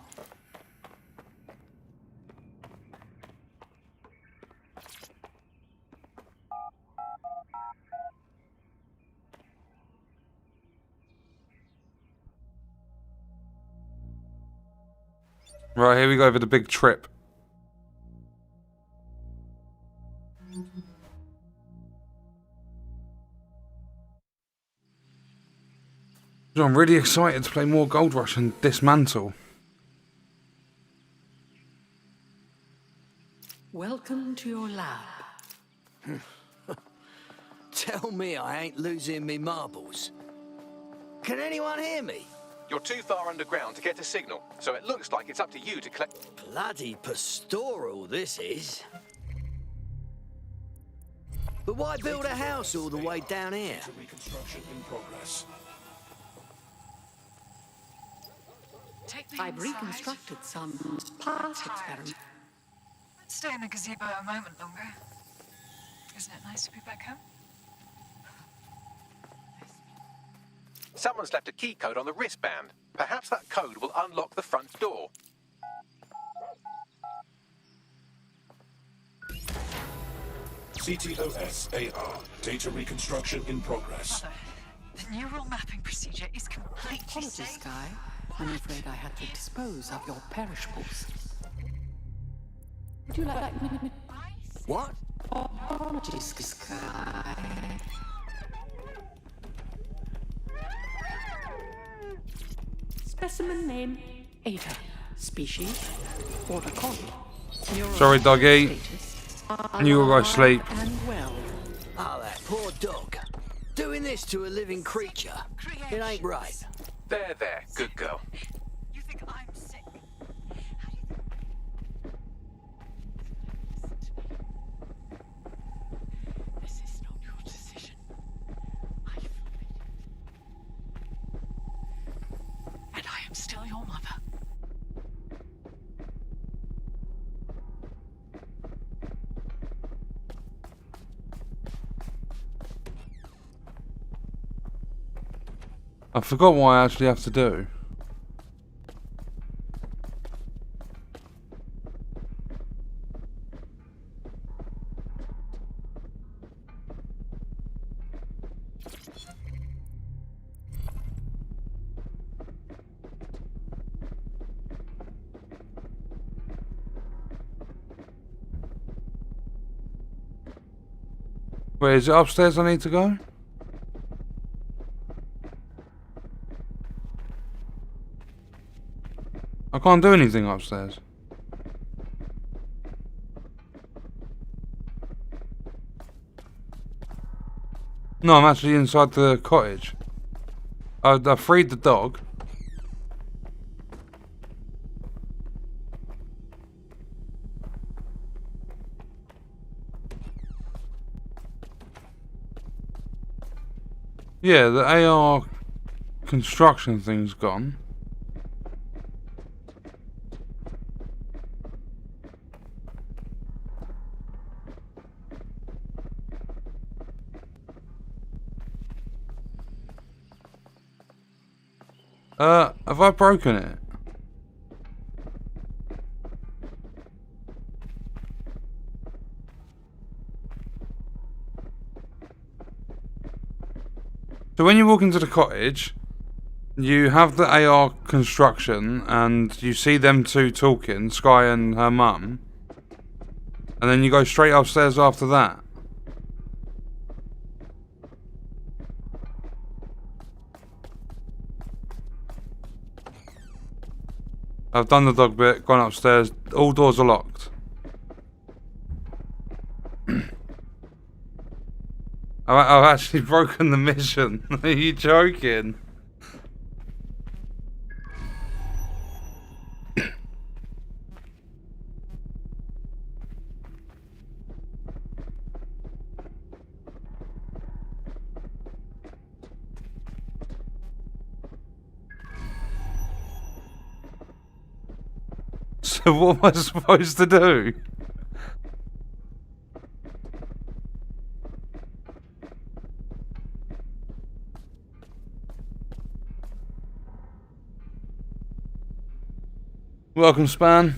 Right, here we go for the big trip. I'm really excited to play more Gold Rush and Dismantle. Welcome to your lab. Tell me I ain't losing me marbles. Can anyone hear me? You're too far underground to get a signal, so it looks like it's up to you to collect... Bloody pastoral, this is. But why build a house all the way down here? Reconstruction in progress. I've reconstructed some past experiments. Let's stay in the gazebo a moment longer. Isn't it nice to be back home? Someone's left a key code on the wristband. Perhaps that code will unlock the front door. CTOS-AR. Data reconstruction in progress. Mother, the neural mapping procedure is completely Apologies, safe. Sky. I'm afraid I had to dispose of your perishables. Would you like me? What? Apologies, Sky. Specimen name Ada. Species Border Collie. Sorry, doggy. You will go sleep. And well. Oh, that poor dog. Doing this to a living creature. It ain't right. There. Good girl. You think I'm sick? This is not your decision. I've made it. And I am still your mother. I forgot what I actually have to do. Wait, is it upstairs I need to go? I can't do anything upstairs. No, I'm actually inside the cottage. I freed the dog. Yeah, the AR construction thing's gone. Have I broken it? So when you walk into the cottage, you have the AR construction and you see them two talking, Sky and her mum. And then you go straight upstairs after that. I've done the dog bit, gone upstairs, all doors are locked. I've actually broken the mission. Are you joking? So what am I supposed to do? Welcome, Span.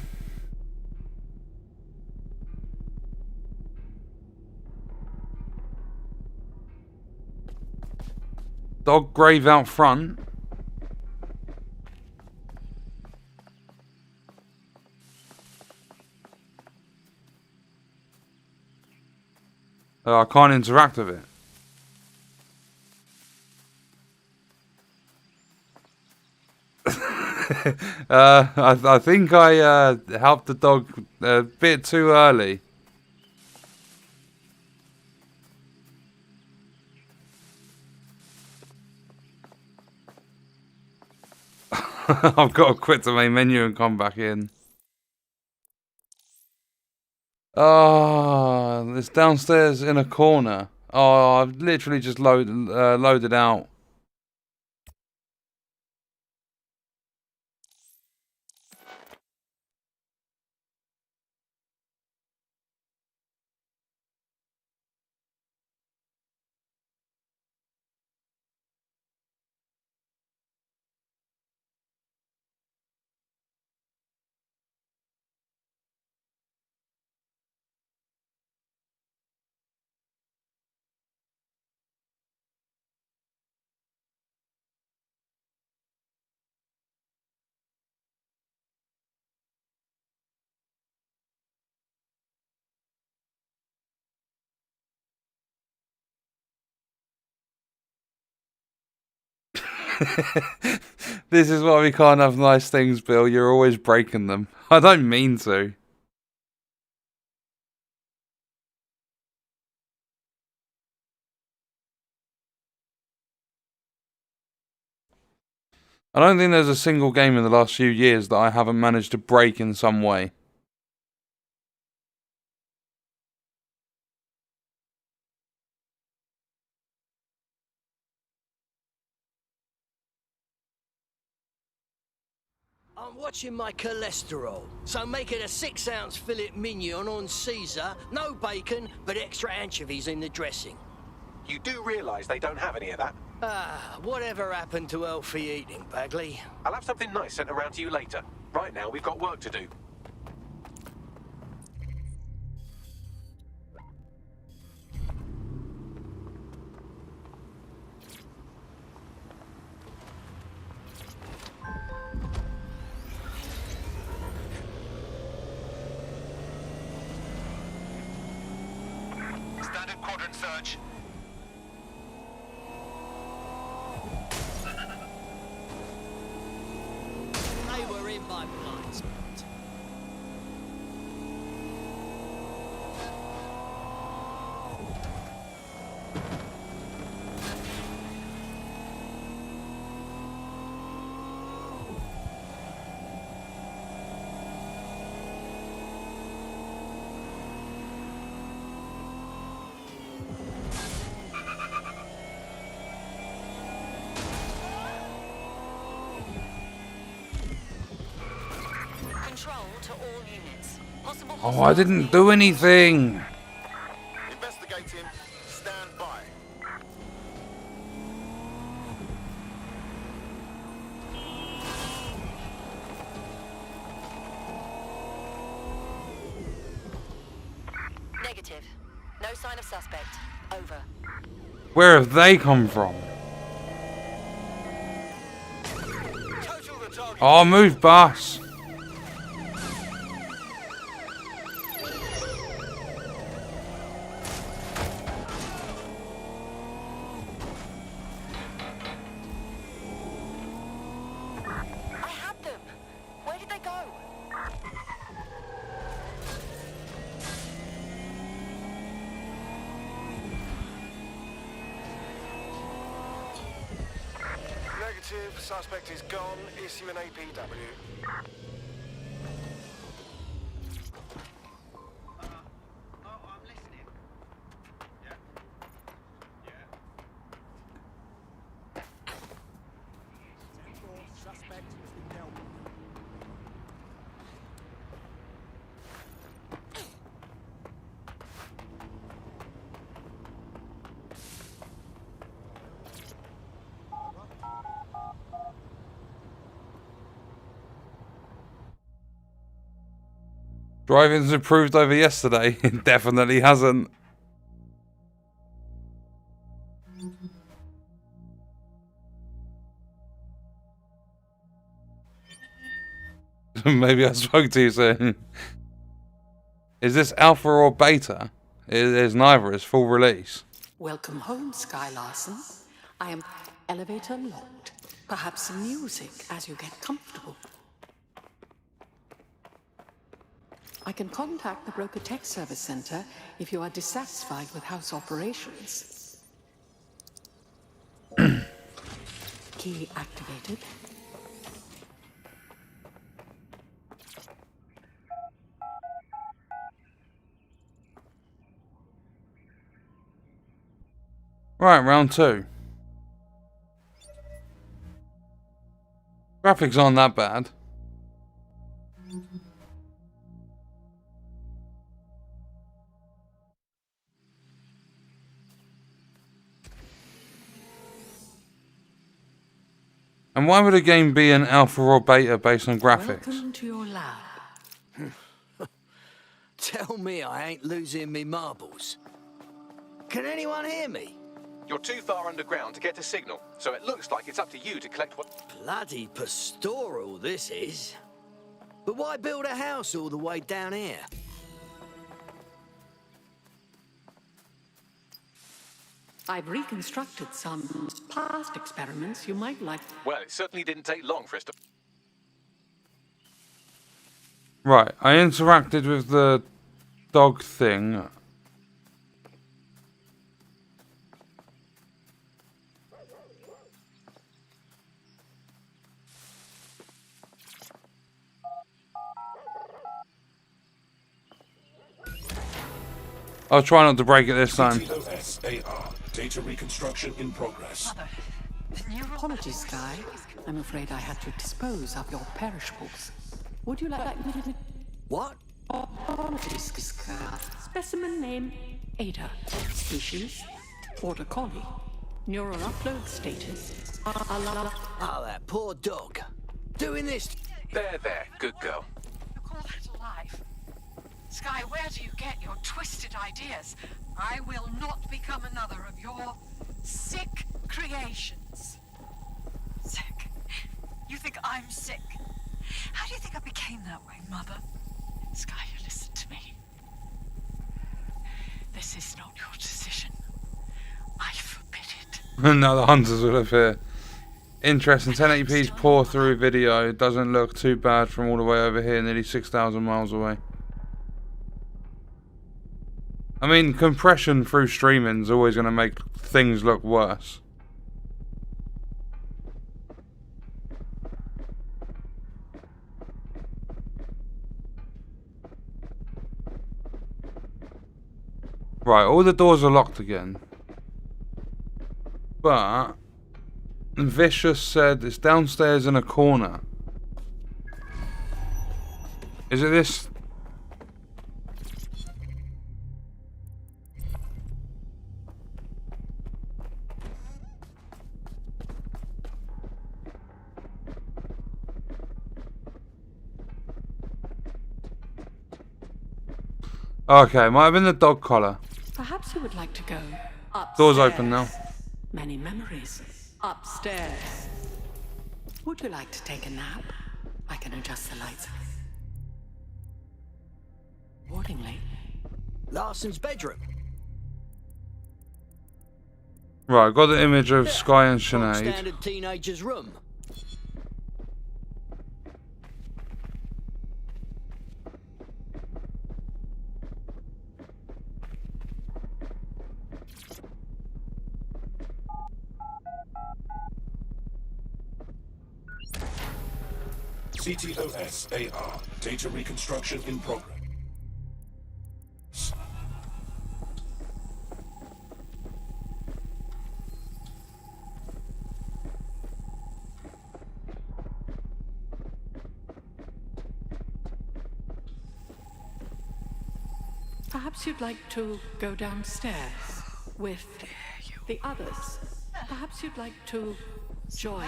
Dog grave out front. I can't interact with it. I think I helped the dog a bit too early. I've got to quit the main menu and come back in. Oh, it's downstairs in a corner. Oh, I've literally just loaded out. This is why we can't have nice things, Bill. You're always breaking them. I don't mean to. I don't think there's a single game in the last few years that I haven't managed to break in some way. I'm watching my cholesterol, so make it a 6-ounce fillet mignon on Caesar, no bacon, but extra anchovies in the dressing. You do realise they don't have any of that? Ah, whatever happened to healthy eating, Bagley? I'll have something nice sent around to you later. Right now, we've got work to do. Standard quadrant search. They were in my blind spot. Control to all units. Possible Oh, I didn't do anything. Investigating. Stand by. Negative. No sign of suspect. Over. Where have they come from? Oh, move, boss. I had them. Where did they go? Negative. Suspect is gone. Issue an APW. Suspect has been dealt with. Driving's improved over yesterday. It definitely hasn't. Maybe I spoke too soon. Is this alpha or beta? It is neither. It's full release. Welcome home, Sky Larson. I am elevator locked. Perhaps some music as you get comfortable. I can contact the Broker Tech Service Center if you are dissatisfied with house operations. Key activated. Right, round 2. Graphics aren't that bad. And why would a game be an alpha or beta based on graphics? Welcome to your lab. Tell me I ain't losing me marbles. Can anyone hear me? You're too far underground to get a signal, so it looks like it's up to you to collect what... Bloody pastoral this is. But why build a house all the way down here? I've reconstructed some past experiments you might like. Well, it certainly didn't take long for us to... Right, I interacted with the dog thing. I'll try not to break it this time. CTOS-AR. Data reconstruction in progress. Apologies, Sky. I'm afraid I had to dispose of your perishables. Would you like me? What? Apologies, Sky. Specimen name Ada. Species Border Collie. Neural upload status. Oh, that poor dog. Doing this. There, good girl. You call that alive? Sky, where do you get your twisted ideas? I will not become another of your sick creations. Sick? You think I'm sick? How do you think I became that way, Mother? Sky, you listen to me. This is not your decision. I forbid it. No, the hunters will appear. Interesting. 1080p's pour through video. It doesn't look too bad from all the way over here, nearly 6,000 miles away. I mean, compression through streaming is always going to make things look worse. Right, all the doors are locked again. But Vicious said it's downstairs in a corner. Is it this? Okay, might have been the dog collar. Perhaps you would like to go upstairs. Door's open now. Many memories. Upstairs. Would you like to take a nap? I can adjust the lights accordingly. Larson's bedroom. Right, got the image of Sky and Sinead. Standard teenager's room. CTOS-AR. Data reconstruction in progress. Perhaps you'd like to go downstairs with the others. Perhaps you'd like to join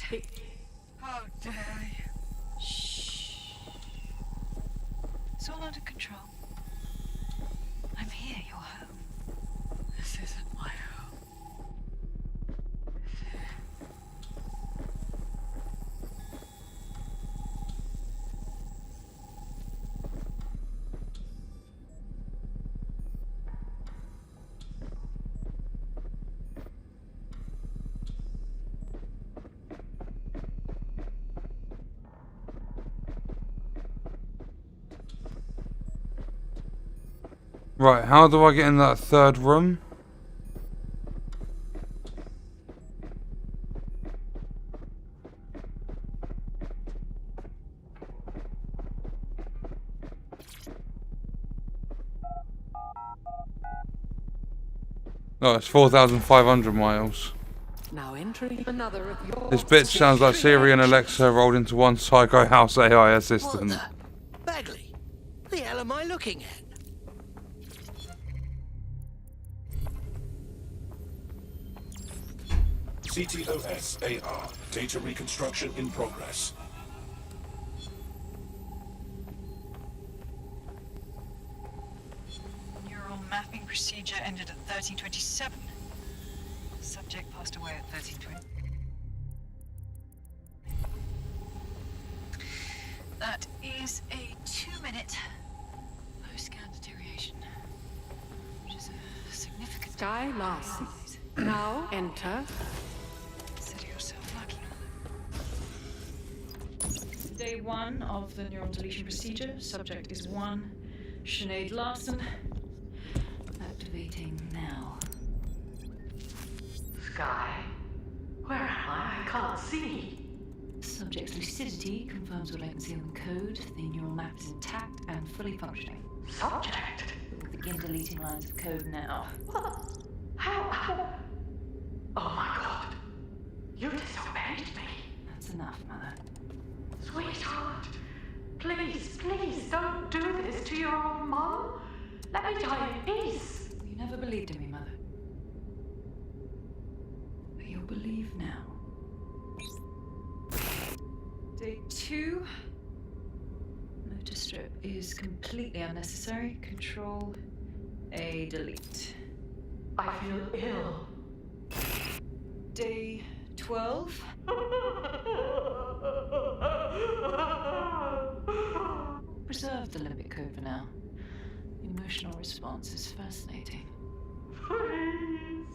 the... How dare you? Shh. It's all under control. I'm here, you're home. This isn't my home. Right, how do I get in that third room? Oh, it's 4,500 miles. Now entering another of your... This bitch sounds like Siri and Alexa rolled into one psycho house AI assistant. What the? Bagley, the hell am I looking at? CTOS AR. Data reconstruction in progress. Neural mapping procedure ended at 1327. Subject passed away at 1320. That is a 2-minute post-scan deterioration, which is a significant... Sky Larson. Now enter. Consider yourself lucky. Day 1 of the neural deletion procedure. Subject is 1. Sinead Larson. Activating now. Sky? Where am I? I can't see. Subject's lucidity confirms what I can see on the code. The neural map is intact and fully functioning. Subject? We'll begin deleting lines of code now. What? How? Oh my god. You disobeyed me. That's enough, Mother. Sweetheart, please, please don't do this to your own mom. Let me die in peace. You never believed in me, Mother. But you'll believe now. Day 2. Motor strip is completely unnecessary. Control A, delete. I feel ill. Day 12. Preserve the limbic code for now. The emotional response is fascinating. Please.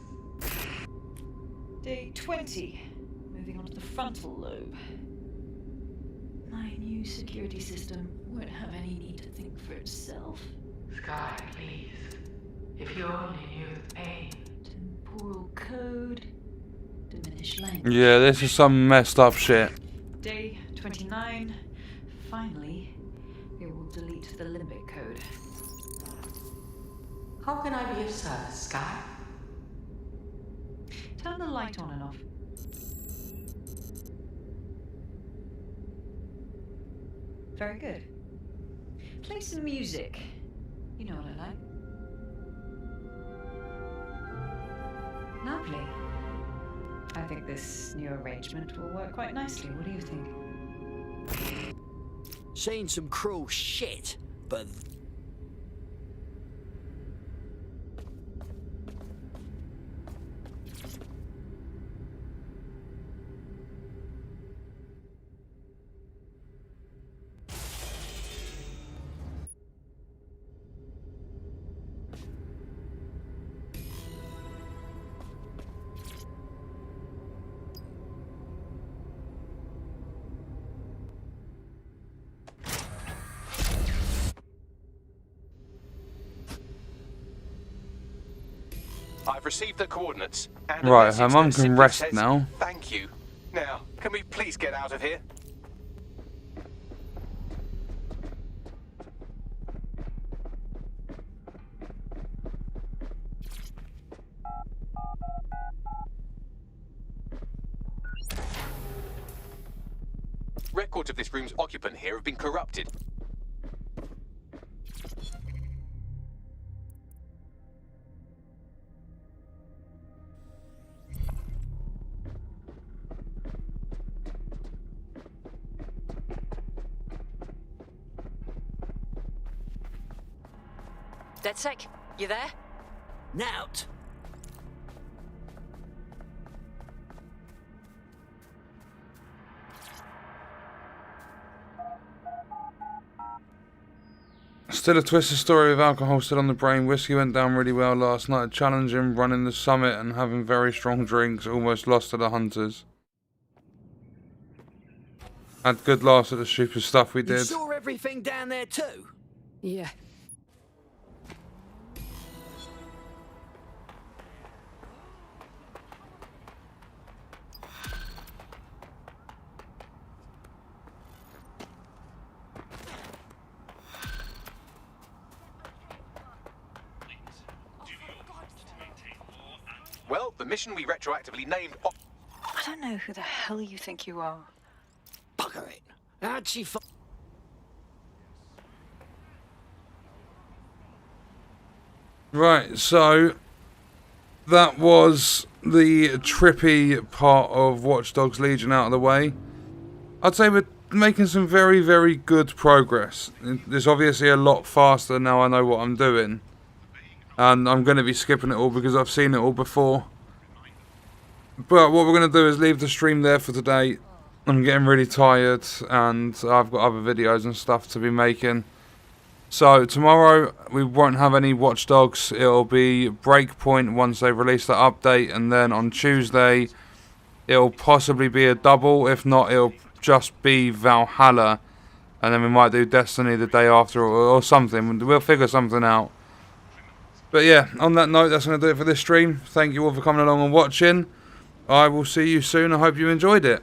Day 20. Moving on to the frontal lobe. My new security system won't have any need to think for itself. Sky, please. If you only knew the pain. Temporal code. Diminished language. Yeah, this is some messed up shit. Day 29. Finally, it will delete the limbic code. How can I be of service, Sky? Turn the light on and off. Very good. Play some music. You know what I like. Lovely. I think this new arrangement will work quite nicely. What do you think? Seen some cruel shit, but... I've received the coordinates. And a Right, message her mum that can simply rest says, now. Thank you. Now, can we please get out of here? Records of this room's occupant here have been corrupted. DedSec, you there? Nout. Still a twisted story with alcohol still on the brain. Whiskey went down really well last night. Challenging running the summit and having very strong drinks. Almost lost to the hunters. Had good laughs at the stupid stuff we You did. saw everything down there too? Yeah. the mission we retroactively named... I don't know who the hell you think you are. Bugger it. How'd she Right, so that was the trippy part of Watch Dogs Legion out of the way. I'd say we're making some very, very good progress. It's obviously a lot faster now I know what I'm doing. And I'm going to be skipping it all because I've seen it all before. But what we're going to do is leave the stream there for today. I'm getting really tired and I've got other videos and stuff to be making. So tomorrow we won't have any Watch Dogs. It'll be Breakpoint once they release the update, and then on Tuesday it'll possibly be a double. If not, it'll just be Valhalla, and then we might do Destiny the day after or something. We'll figure something out. But yeah, on that note, that's going to do it for this stream. Thank you all for coming along and watching. I will see you soon. I hope you enjoyed it.